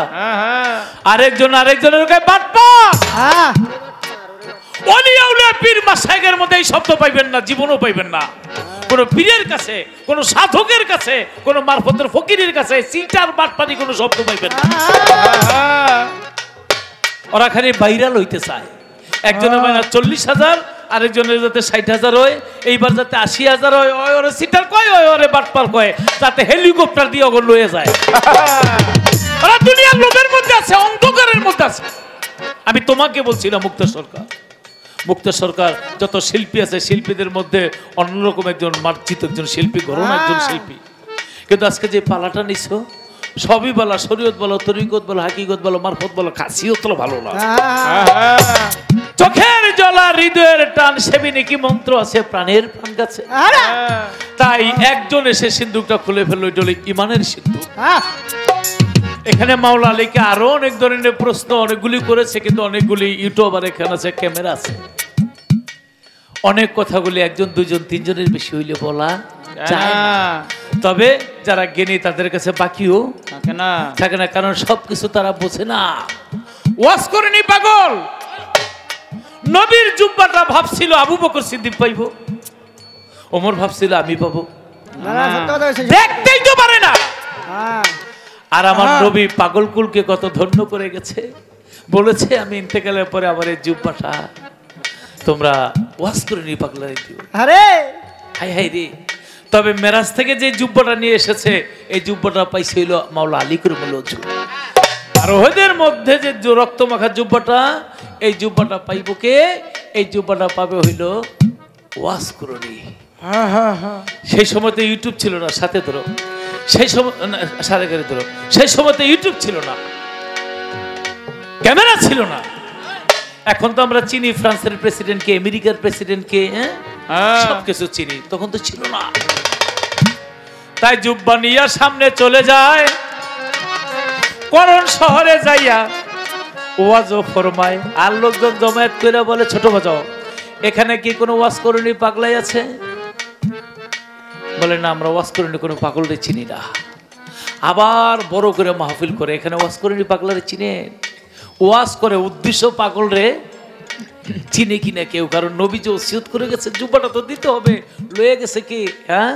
Speaker 2: আরেকজন আরেকজনের গায়ে বাটপার। ওলি আউলিয়া পীর মাশায়েখের মধ্যে এই শব্দ পাইবেন না, জীবনও পাইবেন না। কোন পীরের কাছে, কোন সাধকের কাছে, কোন মারফতের ফকিরের কাছে চিটার বাটপারি কোন শব্দ পাইবেন না। ওরা খালি ভাইরাল হইতে চায়। একজনের মাইনা 40,000, আরেকজনের যাতে 60,000 হয়, এইবার যাতে 80,000 হয়। ওরে সিটার কয়, ওরে বাটপার কয়, যাতে হেলিকপ্টার দিয়ে ওগুলো লয়ে যায়। ওরা দুনিয়ার লোভের মধ্যে আছে, অন্ধকারের মধ্যে আছে। আমি তোমাকে বলছিলাম মুক্ত সরকার যত শিল্পী আছে, শিল্পীদের মধ্যে অন্যরকম একজন মার্জিত একজন শিল্পী, গরম একজন শিল্পী। কিন্তু আজকে যে পালাটা নিছো, সবই বলা, শরীয়ত বলো, তরিকত বলো, হাকিকত বলো, মারফত বলো, খাসিয়ত তো ভালো না। চোখের জ্বলা, হৃদয়ের টান, সেবিনে কি মন্ত্র আছে, প্রাণের প্রাণ কাছে। তাই একজন এসে সিন্ধুকটা খুলে ফেললো, এটা হলো ইমানের সিন্ধুক। এখানে মাওলা আলীকে আরো অনেক ধরনের প্রশ্ন অনেকগুলি করেছে, কিন্তু অনেকগুলি ইউটিউবার এখানে আছে, ক্যামেরা আছে। অনেক কথাগুলি 1 2 3 জনের বেশি হইলে বলা যায় না। তবে যারা জ্ঞানী তাদের কাছে বাকিও থাকে না, কারণ সবকিছু তারা বোঝে না। ওয়াজ করেনি পাগল। নবীর জুব্বাটা ভাবছিল আবু বকর সিদ্দিক পাইব, ওমর ভাবছিল আমি পাবো, দেখতেই তো পারে না। আর আমার নবী পাগলকুলকে কত ধন্য করে গেছে। বলেছে আমি ইন্তেকালের পরে আবার এই জুব্বাটা তোমরা ওয়াজ করে নি পাগলারে দিও। আরে হাই হাই রে। তবে মেরাজ থেকে যে জুব্বাটা নিয়ে এসেছে, এই জুব্বাটা পাইছে হইল মাওলা আলী করিমুল্লাহ ওয়াজহ। আর ওদের মধ্যে যে রক্ত মাখা জুব্বাটা, এই জুব্বাটা পাইব কে? এই জুব্বাটা পাবে হইল ওয়াজ করনি। সেই সময়তে ইউটিউব ছিল না, সাথে ধরো, সেই সময় সাথে করে ধরো, সেই সময়তে ইউটিউব ছিল না, ক্যামেরা ছিল না। এখন তো আমরা চিনি ফ্রান্সের প্রেসিডেন্টকে, আমেরিকার প্রেসিডেন্টকে, সবকিছু চিনি, তখন তো ছিল না। তাই জুব্বা নিয়া সামনে চলে যায়, করণ শহরে যাইয়া ওয়াজও ফরমায়। আর লোকজন জমায়েত করে বলে ছোট বাজাও, এখানে কি কোনো ওয়াজ করণী পাগলাই আছে? বলে না, আমরা ওয়াজ করণী কোনো পাগলরে চিনি না। আবার বড় করে মাহফিল করে, এখানে ওয়াজ করণী পাগলারে চিনে? ওয়াজ করে উদ্দেশ্য পাগল রে চিনে কিনা কেউ? কারণ নবী যে ওসিয়ত করে গেছে, জুব্বাটা তো দিতে হবে। লয়ে গেছে কি? হ্যাঁ,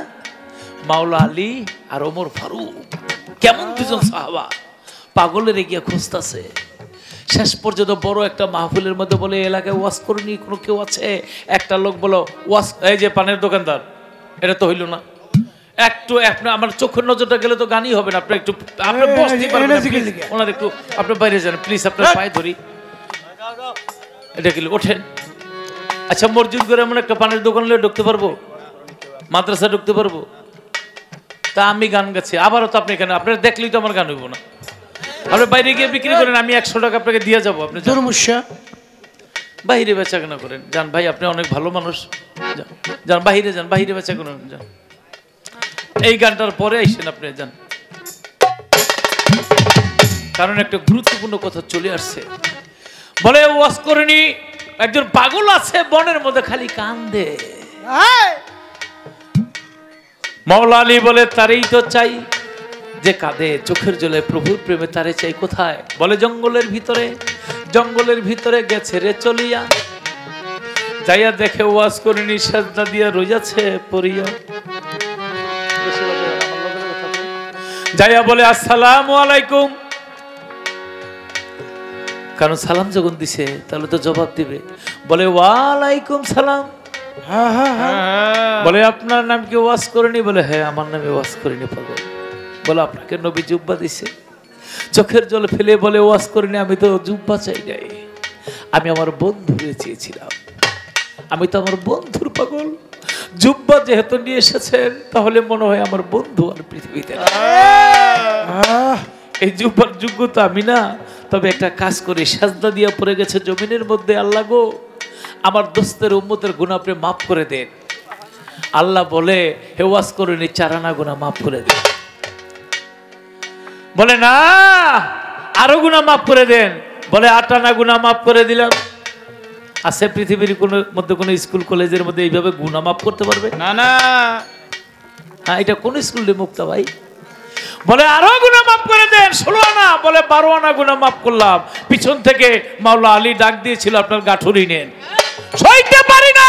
Speaker 2: মাওলা আলী আর ওমর ফারুক। কেমন দুজন সাহাবা পাগলের গিয়ে খুঁজতেছে। শেষ পর্যন্ত বড় একটা মাহফিলের মধ্যে বলে, এলাকায় ওয়াজ করেনি কোনো কেউ আছে? একটা লোক বলো ওয়াজ, এই যে পানের দোকানদার, এটা তো হইল না, একটু আপনার আমার চোখের নজরটা গেলে তো গানই হবে না, আপনি একটু আপনি বসতে পারবেন না, please? ওনার একটু আপনি বাইরে যান প্লিজ, আপনার পায়ে ধরি, এটা কি ওঠেন। আচ্ছা মসজিদ করে এমন একটা পানের দোকান হলে ঢুকতে পারবো, মাদ্রাসা ঢুকতে পারবো? তা আমি গান গাচ্ছি, আবারও তো আপনি এখানে, আপনার দেখলেই তো আমার গান হইব না। আপনি বাইরে গিয়ে বিক্রি করেন, আমি 100 টাকা আপনাকে দিয়ে যাবো, আপনি বাইরে বেচা কেনা করেন, যান ভাই, আপনি অনেক ভালো মানুষ, যান বাইরে, যান বাইরে বেচা কেনা যান, এই গানটার পরে আইসেন আপনি, যান। কারণ একটা গুরুত্বপূর্ণ কথা চলে আসছে। বলে ওয়াজ করেনি, একজন পাগল আছে বনের মধ্যে খালি কান্দে। মাওলা আলী বলে তারই তো চাই যে কাঁদে চোখের জলে প্রভুর প্রেমে, তারে চাই কোথায়? বলে জঙ্গলের ভিতরে, জঙ্গলের ভিতরে গেছে রে চলিয়া, যাইয়া দেখে ওয়াজ করেনি সাজদা দিয়া রইয়াছে পড়িয়া, যাইয়া বলে আসসালামু আলাইকুম। কারণ সালাম যখন দিছে তাহলে তো জবাব দিবে, বলে ওয়ালাইকুম সালাম। বলে আপনার নাম কি ওয়াজ করেনি? বলে হ্যাঁ আমার নামে ওয়াজ করেনি পাগল। বলে আপনাকে নবী জুব্বা দিছে? চোখের জল ফেলে বলে ওয়াজ করেনি, আমি তো জুব্বা চাই নাই, আমি আমার বন্ধুরে চেয়েছিলাম, আমি তো আমার বন্ধুর পাগল, জুব্বা যেহেতু নিয়ে এসেছেন তাহলে মনে হয় আমার বন্ধু আর পৃথিবীতে এই জুব্বার যোগ্যতা আমি না, তবে একটা কাজ করে সাজদা দিয়া পড়ে গেছে জমিনের মধ্যে, আল্লাহ গো আমার দোস্তের উম্মতের গুনাহ আপনি মাফ করে দেন। আল্লাহ বলে হে ওয়াজ করেনি 4 আনা গুনাহ মাফ করে দেন। বলে না আরো গুনাহ মাফ করে দেন। বলে 8 আনা গুনাহ মাফ করে দিলাম। আছে পৃথিবীর মধ্যে কোন স্কুল কলেজের মধ্যে এইভাবে গুনাহ মাফ করতে পারবে?
Speaker 3: না না,
Speaker 2: হ্যাঁ এটা কোন স্কুলে মুক্তা ভাই? বলে আরো গুনাহ মাফ করে দেন 16 আনা। বলে 12 আনা গুনাহ মাফ করলাম। পিছন থেকে মাওলা আলী ডাক দিয়েছিল আপনার গাঠুরি নেন, সইতে পারি না।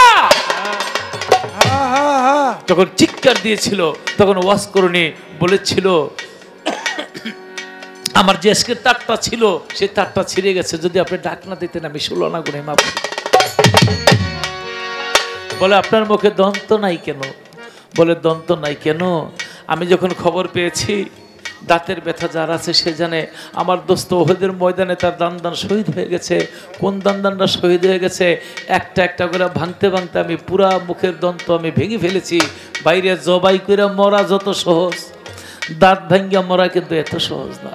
Speaker 2: তখন চিৎকার দিয়েছিল, তখন ওয়াজ করনি বলেছিল আমার যে আজকে তারটা ছিল সেই তারটা ছিঁড়ে গেছে, যদি আপনি ডাক না দিতেন আমি 16 আনা গুনাহ মাফ। বলে আপনার মুখে দন্ত নাই কেন? বলে দন্ত নাই কেন, আমি যখন খবর পেয়েছি দাঁতের ব্যথা যার আছে সে জানে, আমার দোস্ত ওহদের ময়দানে তার দান শহীদ হয়ে গেছে। কোন দানটা শহীদ হয়ে গেছে একটা একটা করে ভাঙতে ভাঙতে আমি পুরা মুখের দন্ত আমি ভেঙে ফেলেছি। বাইরে জবাই করে মরা যত সহজ, দাঁত ভাঙ্গা মরা কিন্তু এত সহজ না।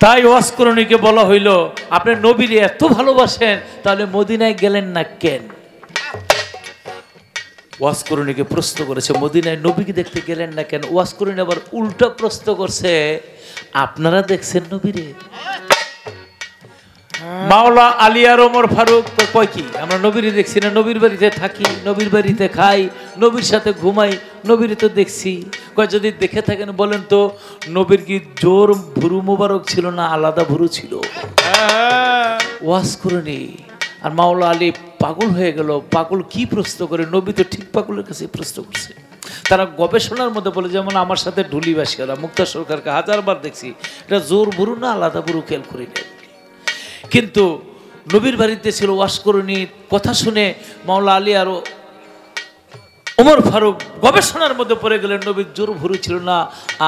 Speaker 2: তাই ওয়াজ করণীকে বলা হইল আপনি নবীরে এত ভালোবাসেন তাহলে মদিনায় গেলেন না কেন? ওয়াজ করণীকে প্রশ্ন করেছে মদিনায় নবীকে দেখতে গেলেন না কেন? ওয়াজ করণী আবার উল্টা প্রশ্ন করছে আপনারা দেখছেন নবীরে? মাওলা আলী আর ওমর ফারুক কয় কি আমরা নবীরে দেখছি না? নবীর বাড়িতে থাকি, নবীর বাড়িতে খাই, নবীর সাথে ঘুমাই, নবীরে তো দেখছি। কয় যদি দেখে থাকেন বলেন তো নবীর কি জোর ভুরু মোবারক ছিল না আলাদা ভুরু ছিল? ওয়াজ করণী আর মাওলা আলী পাগল হয়ে গেল। পাগল কি প্রশ্ন করে? নবী তো ঠিক পাগলের কাছে প্রশ্ন করছে। তারা গবেষণার মধ্যে বলে, যেমন আমার সাথে ঢুলিবাসী ওরা মুক্তা সরকারকে 1000বার দেখছি, এটা জোর ভুরু না আলাদা ভুরু খেয়াল করি না। কিন্তু নবীর বাড়িতে ছিল ওয়াজ করণী, কথা শুনে মাওলা আলী আর ওমর ফারুক গবেষণার মধ্যে পড়ে গেলেন নবীর জোর ভুরু ছিল না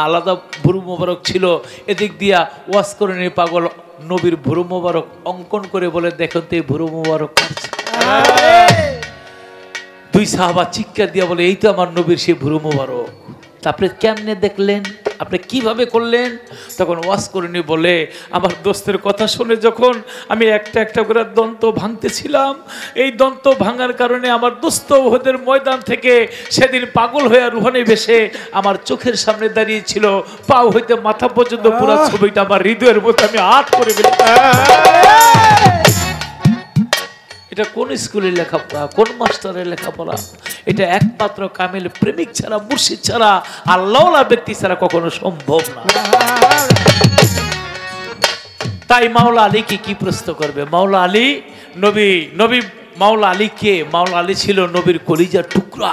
Speaker 2: আলাদা ভুরু মোবারক ছিল। এদিক দিয়া ওয়াজ করণী পাগল নবীর ভুরু মোবারক অঙ্কন করে বলে দেখুন তো এই ভুরু মোবারক কাটছে। দুই সাহাবা চিৎকার দিয়া বলে এই তো আমার নবীর সেই ভুরু মোবারক। আপনি কেমনে দেখলেন? আপনি কিভাবে করলেন? তখন ওয়াজ করণী বলে আমার দোস্তের কথা শুনে যখন আমি একটা একটা করে দন্ত ভাঙতেছিলাম, এই দন্ত ভাঙার কারণে আমার দোস্ত ওদের ময়দান থেকে সেদিন পাগল হয়ে রুহানি বেশে আমার চোখের সামনে দাঁড়িয়েছিল, পাও হইতে মাথা পর্যন্ত পুরো ছবিটা আমার হৃদয়ের মধ্যে আমি আট করে ফেলি। এটা কোন স্কুলের লেখাপড়া, কোন মাস্টারের লেখাপড়া? এটা একমাত্র কামিল প্রেমিক ছাড়া, মুর্শিদ ছাড়া, আল্লাহওয়ালা ব্যক্তি ছাড়া কখনো সম্ভব না। তাই মাওলা আলী কি প্রশ্ন করবে? মাওলা আলী নবী মাওলা আলী কে? মাওলা আলী ছিল নবীর কলিজার টুকরা,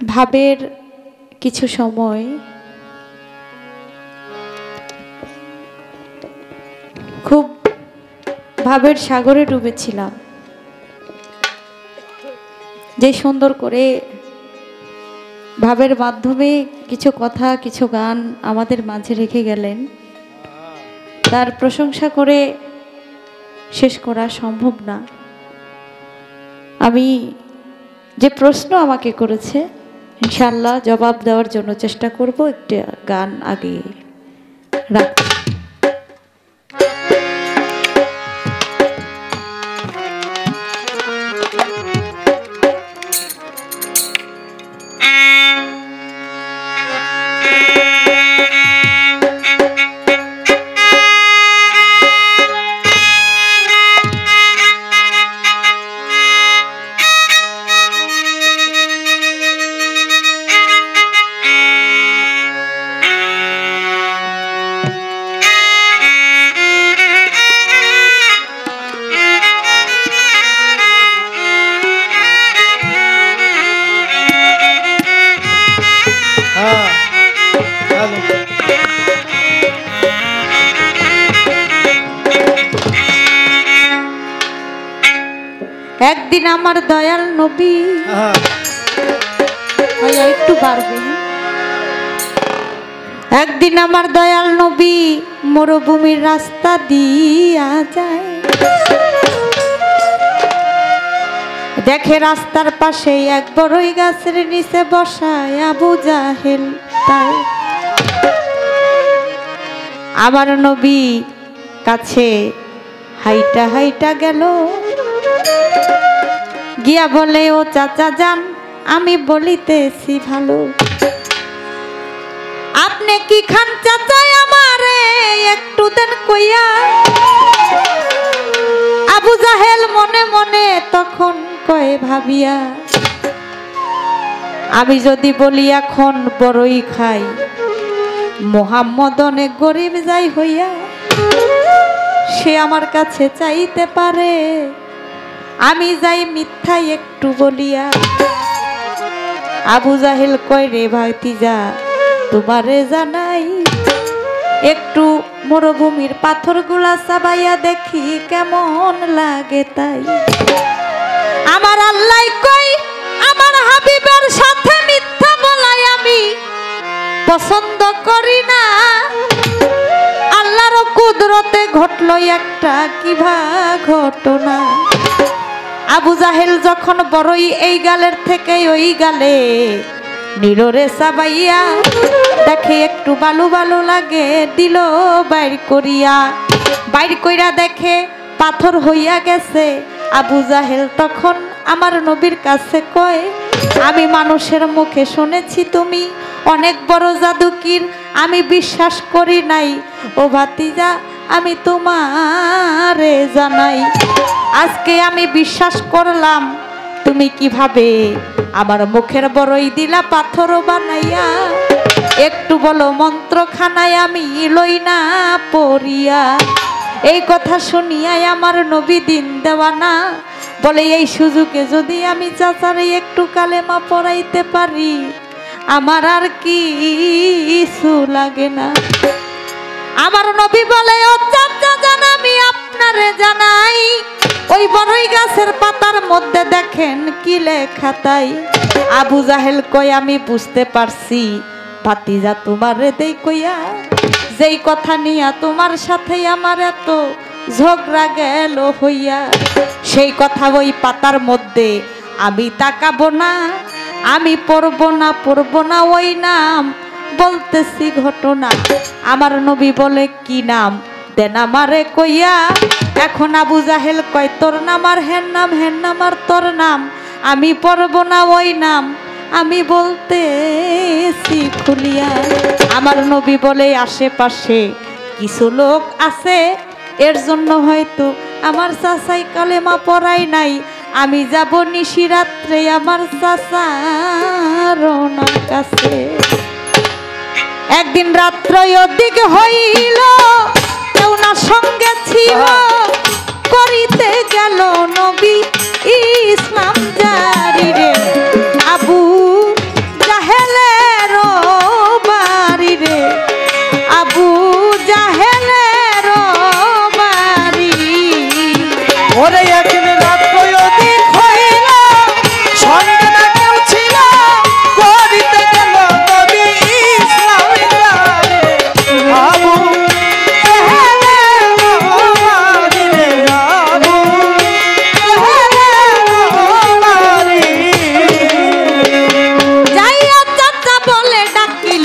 Speaker 1: ভাবের কিছু সময় খুব ভাবের সাগরে ডুবেছিলাম। যে সুন্দর করে ভাবের মাধ্যমে কিছু কথা কিছু গান আমাদের মাঝে রেখে গেলেন, তার প্রশংসা করে শেষ করা সম্ভব না। আমি যে প্রশ্ন আমাকে করেছে ইনশাআল্লাহ জবাব দেওয়ার জন্য চেষ্টা করব। একটা গান আগে রাখছি। একদিন আমার দয়াল নবী ভাইয়া একটু বাড়বে। একদিন আমার দয়াল নবী মরুভূমির রাস্তা দিয়া যায়, দেখে রাস্তার পাশে এক বড়ই গাছের নিচে বসায় আবু জাহেল। তাই আমার নবী কাছে হাইটা হাইটা গেল, গিয়া বলে ও চাচা যান আমি বলিতেছি ভালো, আপনি কি খান চাচা আমারে একটু দেন কইয়া। আবু জাহেল মনে মনে তখন কয় ভাবিয়া, আমি যদি বলি এখন বড়ই খাই, মোহাম্মদ অনেক গরিব যাই হইয়া, সে আমার কাছে চাইতে পারে, আমি যাই মিথ্যাই একটু বলিয়া। আবু জাহেল কয় রে ভাতিজা তোমারে জানাই, একটু মরুভূমির পাথরগুলা চাবাইয়া দেখি কেমন লাগে তাই। আমার আল্লাহ কই আমার হাবিবের সাথে মিথ্যা বলাই আমি পছন্দ করি না। আল্লাহর কুদরতে ঘটলো একটা কিভা ঘটনা। আবু জাহেল যখন বড়ই এই গালের থেকে ওই গালে নীলরে চাবাইয়া দেখে একটু বালু বালু লাগে, দিল বাইর কইরা দেখে পাথর হইয়া গেছে। আবু জাহেল তখন আমার নবীর কাছে কয়, আমি মানুষের মুখে শুনেছি তুমি অনেক বড় জাদুকির, আমি বিশ্বাস করি নাই। ও ভাতিজা আমি তোমারে জানাই, আজকে আমি বিশ্বাস করলাম তুমি কিভাবে আমার মুখের বড়ই দিলা পাথর বানাইয়া। একটু বলো মন্ত্রখানায় আমি লই না পড়িয়া। এই কথা শুনিয়াই আমার নবী দিন দেওয়ানা বলে, এই সুযোগে যদি আমি চাচারে একটু কালেমা পড়াইতে পারি আমার আর কিছু লাগে না। আমার নবী বলে, ও চাচা জান আমি আপনারে জানাই, ওই বড়ই গাছের পাতার মধ্যে দেখেন কি লেখা তাই। আবু জাহেল কই আমি বুঝতে পারছি ভাতিজা তোমারে দেই কইয়া, যেই কথা নিয়া তোমার সাথে আমার এত ঝগড়া গেল হইয়া, সেই কথা ওই পাতার মধ্যে আমি তাকাবো না, আমি পড়ব না ওই নাম বলতেছি ঘটনা। আমার নবী বলে কি নাম দেন আমারে কইয়া। এখন আবু জাহেল কয় তোর নাম আর হেন নাম আর তোর নাম, আমি পড়ব না ওই নাম, আমি বলতেছি খুলিয়া। আমার নবী বলে আশেপাশে কিছু লোক আছে, এর জন্য হয়তো আমার চাচাই কালেমা পড়াই নাই, আমি যাব নিশিরাত্রে আমার চাচার কাছে। একদিন রাত্র অধিক হইল, কেউ না সঙ্গে ছিল, করিতে গেল নবী ইসলাম জারি রে। আবু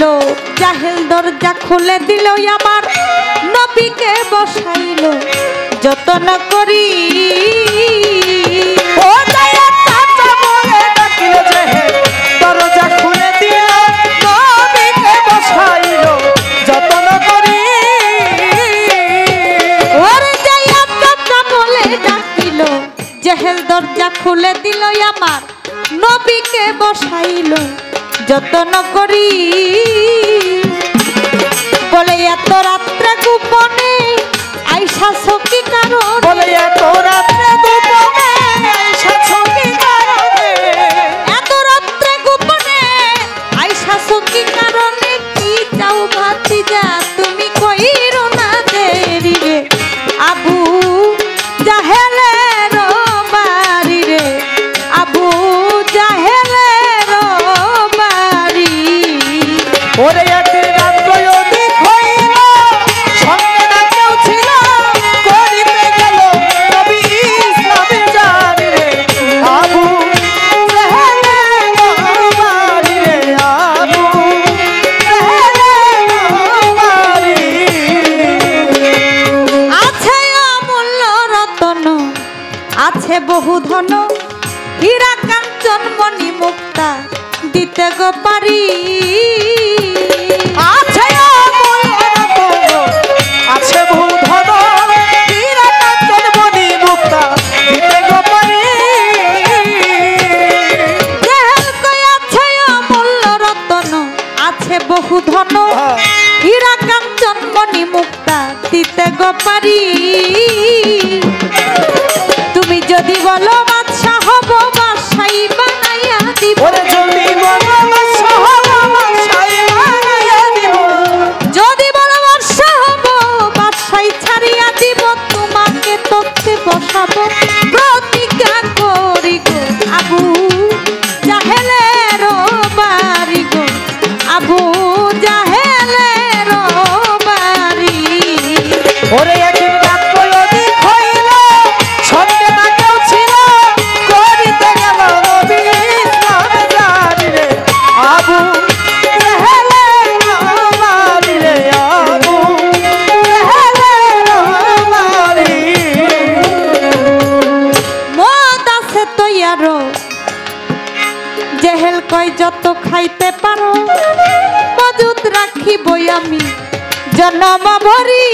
Speaker 1: ডাকিল, জাহেল দরজা খুলে দিল, আমার নবীকে বসাইল যতন করি।
Speaker 4: ও দয়া চাচা বলে ডাকিল, জাহেল দরজা খুলে দিল, নবীকে বসাইল যতন করি।
Speaker 1: ওরে দয়া চাচা বলে ডাকিল, জাহেল দরজা খুলে দিল, আমার নবীকে বসাইল যতন করি। বলে এত রাত্রে গোপনে আইসা সখী কারণ,
Speaker 4: বলে এত রাত্রে গোপনে আইসা সখী কারণে,
Speaker 1: এত রাত্রে গোপনে আইসা সখী কারণে, কি চাও ভাতিজা তুমি কইরো না দেরি রে, আবু জাহেলের বাড়ি রে, আবু জাহেলের বাড়ি।
Speaker 4: ওরে এক রাত অধিক হইল, সঙ্গে না কেউ ছিল, করিতে গেল নবী ইসলামে জানি রে, আবু জাহেলের বাড়ি রে, আবু জাহেলের বাড়ি।
Speaker 1: আছে অমূল্য রতন, আছে বহু ধন, হীরা কাঞ্চন মণি মুক্তা দিতে গো পারি।
Speaker 4: আছে অমূল্য রতন, আছে বহু ধন, হীরা কাঞ্চন মণি মুক্তা দিতে গো পারি।
Speaker 1: জাহেল কই আছে অমূল্য রতন, আছে বহু ধন, হীরা কাঞ্চন মণি মুক্তা দিতে গো পারি। তুমি যদি বলো বাদশা হব, বাদশাই বানাইয়া দিব।
Speaker 4: ওরে যদি বলো বাদশা হব, বাদশাই বানাইয়া দিব।
Speaker 1: যদি বলো বাদশা হব, বাদশাই ছাড়িয়া দিব। তোমাকে তথ্যে বসাবো, প্রতিজ্ঞা করি গো, আবু জাহেলের বাড়ি গো, আবু জাহেলের বাড়ি।
Speaker 4: ওরে একদিন রাত অধিক হইল, সঙ্গে না কেউ ছিল, করিতে গেল নবী ইসলামে জানি রে, আবু জাহেলের বাড়ি রে, আবু জাহেলের বাড়ি।
Speaker 1: মদ আছে তৈয়ারো, জেহেল কয় যত খাইতে পারো, মজুদ রাখিবই আমি জনম ভরি।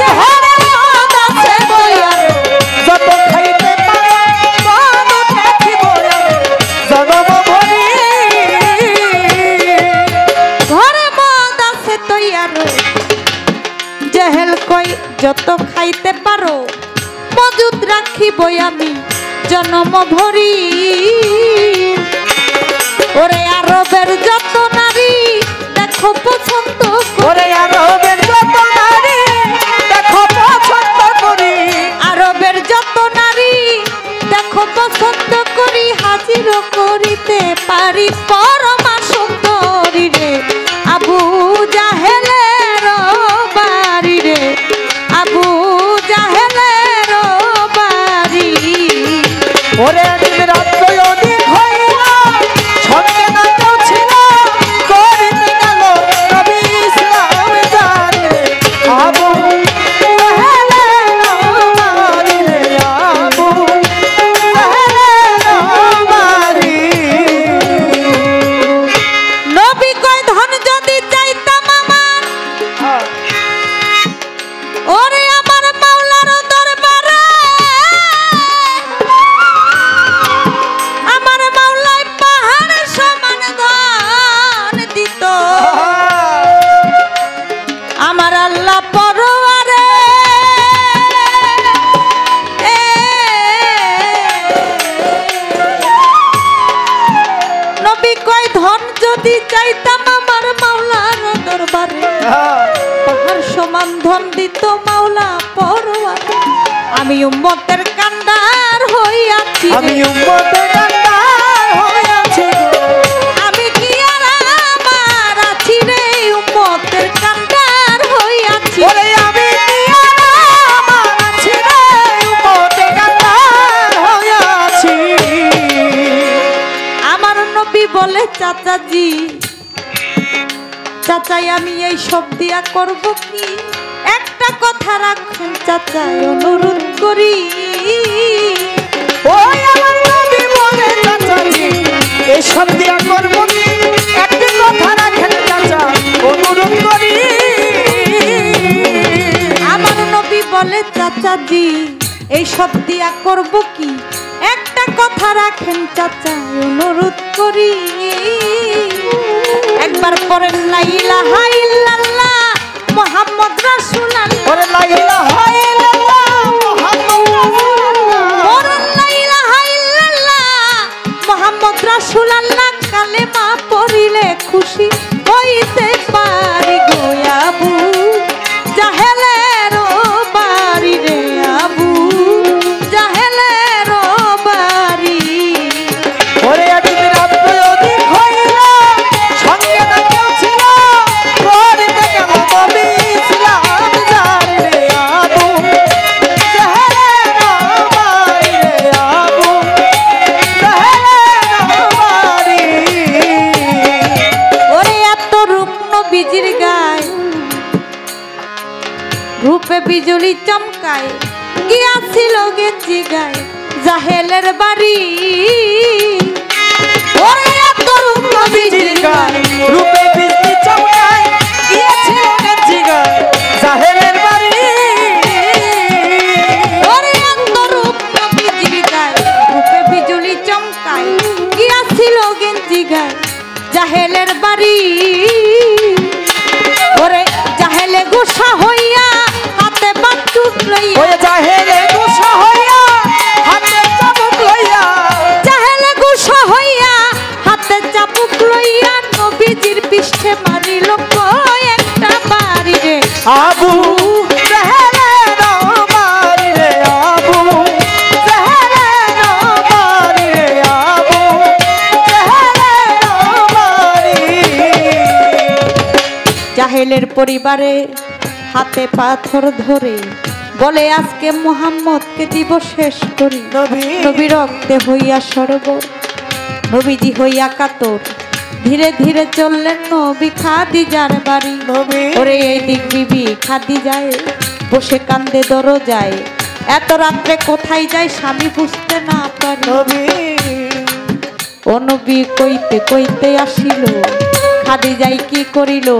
Speaker 1: জেহেল মদ আছে তৈয়ারো,
Speaker 4: যত খাইতে পারো, মদ রাখিব জনম ভরি।
Speaker 1: ঘরে মদ আছে তৈয়ারো, জেহেল কয় যত খাইতে পারো, মজুদ রাখিবই আমি জনম ভরি। ওরে আরবের যত নারী দেখো পছন্দ করি,
Speaker 4: ওরে আরবের যত নারী দেখো পছন্দ করি,
Speaker 1: আরবের যত নারী দেখো পছন্দ করি, হাজির করিতে পারি পরমা সুন্দরী রে, আবু জাহেলের বাড়ি রে, আবু জাহেলের বাড়ি।
Speaker 4: ওরে একদিন রাত অধিক হইল, সঙ্গে না কেউ ছিল, করিতে গেল নবী ইসলামে জানি রে, আবু জাহেলের বাড়ি রে, আবু জাহেলের বাড়ি।
Speaker 1: নবী কয় ধন যদি চাইতাম আমার, ওরে আমার মাওলার দরবারে, আমার মাওলাই পাহাড় সমান ধন দিত, আমার আল্লাহ পরওয়ারে। নবী কয় ধন যদি চাইতাম আমার মাওলার দরবারে, পাহাড় সমান ধন দিত মাওলা পরওয়ারে। আমি উম্মতের কান্ডার হইয়াছি রে,
Speaker 4: আমি উম্মতের কান্ডার হইয়াছি গো,
Speaker 1: আমি কি আর আমার আছি রে, উম্মতের কান্ডার হইয়াছি।
Speaker 4: ওরে আমি কি আর আমার আছি রে, উম্মতের কান্ডার হইয়াছি।
Speaker 1: আমার নবী বলে চাচাজি, চাচাই আমি এই সব দিয়া করব কি? একটা কথা রাখেন চাচাই অনুরোধ করি।
Speaker 4: ওই আমার নবী বলে চাচাজি এই সব দিয়া করব কি? একটা কথা রাখেন চাচা অনুরোধ করি।
Speaker 1: আমার নবী বলে চাচাজি এই সব দিয়া করব কি? একটা কথা রাখেন চাচা অনুরোধ করি। একবার পড়েন লা ইলাহা ইল্লাল্লাহ মুহাম্মদ রাসূলুল্লাহ।
Speaker 4: ওরে লা ইলাহা ইল্লাল্লাহ মুহাম্মদ রাসূলুল্লাহ।
Speaker 1: পড়েন লা ইলাহা ইল্লাল্লাহ মুহাম্মদ রাসূলুল্লাহ। কালেমা পড়িলে খুশি হইতে পারি গো আবু জাহেলের বাড়ি রে, আবু জাহেলের বাড়ি।
Speaker 4: ওরে একদিন রাত্র অধিক হইল সঙ্গে না কেউ ছিল, পড়তে গেল নবী ইসলাম জানি রে আবু জাহেলের বাড়ি রে, আবু জাহেলের বাড়ি।
Speaker 1: ওরে এত রূপ নবীজির গায়, রূপে বিজুলি চমকায়, গিয়াছিল গেছি গায় জাহেলের বাড়ি। ওরে এত রূপ নবীজির গায়,
Speaker 4: রূপে বিজলি চমকায়, গিয়েছিল গেছি গায় জাহেলের বাড়ি।
Speaker 1: ওরে এত রূপ নবীজির গায়, রূপে বিজুলি চমকায়, গিয়াছিল গেছি গায় জাহেলের বাড়ি। ওরে জাহেলে গোসা হইয়া হাতে বাটুক লইয়া,
Speaker 4: ওই জাহেলে গোসা হইয়া হাতে চাবুক লইয়া,
Speaker 1: জাহেলে গোসা হইয়া হাতে চাবুক লইয়া নবীজির পৃষ্ঠে মারিল কয়েকটা বাড়ি রে,
Speaker 4: আবু জাহেলের বাড়ি রে, আবু জাহেলের বাড়ি রে, আবু জাহেলের বাড়ি।
Speaker 1: জাহেলের পরিবারে হাতে পাথর ধরে বলে আজকে মুহাম্মদকে দিব শেষ করি।
Speaker 4: নবী
Speaker 1: নবী রক্তে হইয়া সরোবর, নবীজি হইয়া কাতর, ধীরে ধীরে চললেন নবী খাদিজার বাড়ি।
Speaker 4: নবী
Speaker 1: ওরে এই দিক বিবি খাদিজায় বসে কান্দে দরজায়, এত রাত্রে কোথায় যায় স্বামী বুঝতে না পারি।
Speaker 4: নবী
Speaker 1: ও নবী কইতে কইতে আসিল, খাদিজাই কি করিল,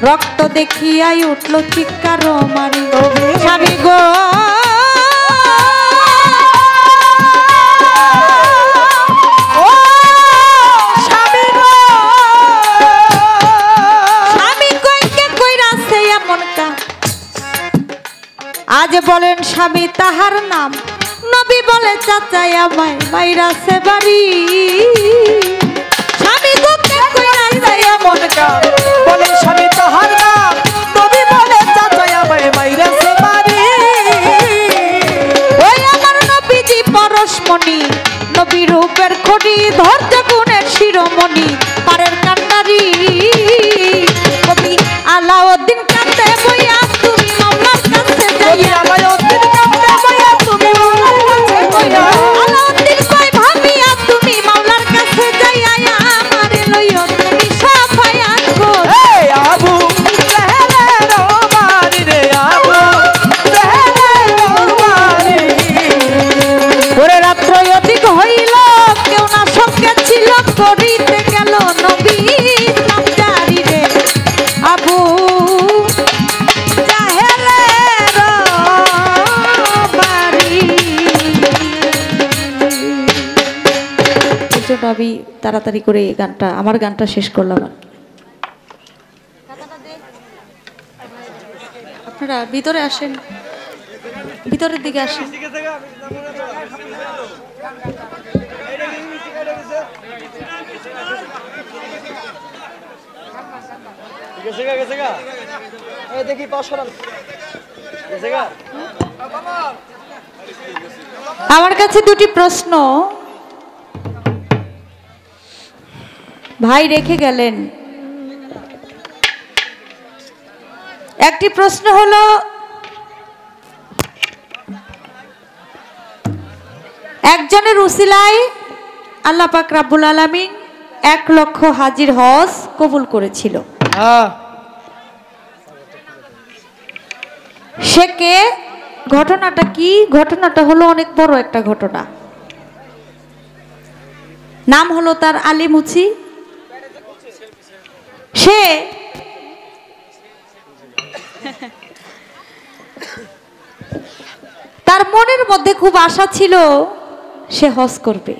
Speaker 1: রক্ত দেখিয়াই উঠল চিৎকার মারি। স্বামী গো
Speaker 4: ও স্বামী গো,
Speaker 1: স্বামী কইকে কইরাছে এমন কাম, আজ বলেন স্বামী তাহার নাম। নবী বলে চাচাই আমায় বাইরাছে বাড়ি। স্বামী গোকে কইরাছে এমন কাম,
Speaker 4: বলেন স্বামী তাহার নাম। নবী বলে চাচাই আমায় মাইরাছে বাড়ি।
Speaker 1: ওই আমার নবীজি পরশমণি, নবী রূপের খনি, ধৈর্য গুণের শিরোমণি, পারের কান্ডারি। কবি আলাউদ্দিন কান্দে বইয়া তুমি মাওলার কাছে যাইয়া,
Speaker 4: আমায় অতীত কামড়ে বইয়া তুমি মাওলার কাছে বইয়া।
Speaker 1: আলাউদ্দিন কই ভাবিয়া তুমি মাওলার কাছে যাইয়া, আমারে লইয়া তুমি সাফায়াত কর।
Speaker 4: এই আবু জাহেলের বাড়ি রে, আবু জাহেলের বাড়ি।
Speaker 1: ওরে রাত্র অধিক হইল, কেউ না সঙ্গে ছিল, করিতে গেল নবী ইসলাম জারি রে, আবু জাহেলের বাড়ি। এই জন্য আমি তাড়াতাড়ি করে এই গানটা, আমার গানটা শেষ করলাম। আপনারা ভিতরে আসেন, ভিতরের দিকে আসেন।
Speaker 4: দেখি পাশাল
Speaker 1: আমার কাছে দুটি প্রশ্ন ভাই রেখে গেলেন। একটি প্রশ্ন হলো, একজনের উসিলায় আল্লাহ পাক রাব্বুল আলামিন 1 লক্ষ হাজির হজ কবুল করেছিল। সে কে? ঘটনাটা কি? ঘটনাটা হলো অনেক বড় একটা ঘটনা। নাম হলো তার আলী মুচি। সে তার মনের মধ্যে খুব আশা ছিল সে হজ করবে।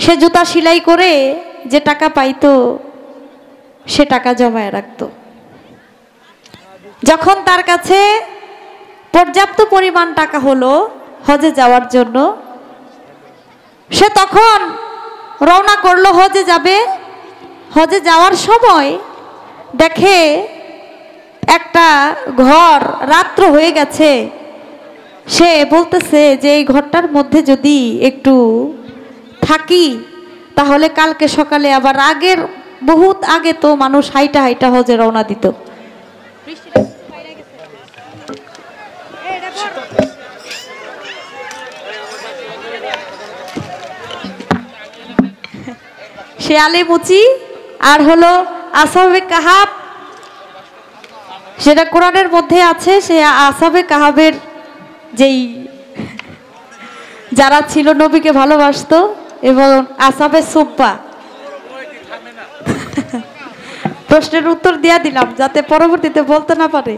Speaker 1: সে জুতা সেলাই করে যে টাকা পাইতো সে টাকা জমায় রাখতো। যখন তার কাছে পর্যাপ্ত পরিমাণ টাকা হলো হজে যাওয়ার জন্য, সে তখন রওনা করলো হজে যাবে। হজে যাওয়ার সময় দেখে একটা ঘর রাত্র হয়ে গেছে। সে বলতেছে যে এই ঘরটার মধ্যে যদি একটু থাকি তাহলে কালকে সকালে আবার বহুত আগে তো মানুষ হাইটা হাইটা হজে রওনা দিত। সে আলী মুচি আর হলো আসহাবে কাহাব, সেটা কোরআনের মধ্যে আছে। সে আসহাবে কাহাবের যেই যারা ছিল নবীকে ভালোবাসতো এবং আসহাবে সুফা। প্রশ্নের উত্তর দিয়া দিলাম যাতে পরবর্তীতে বলতে না পারে।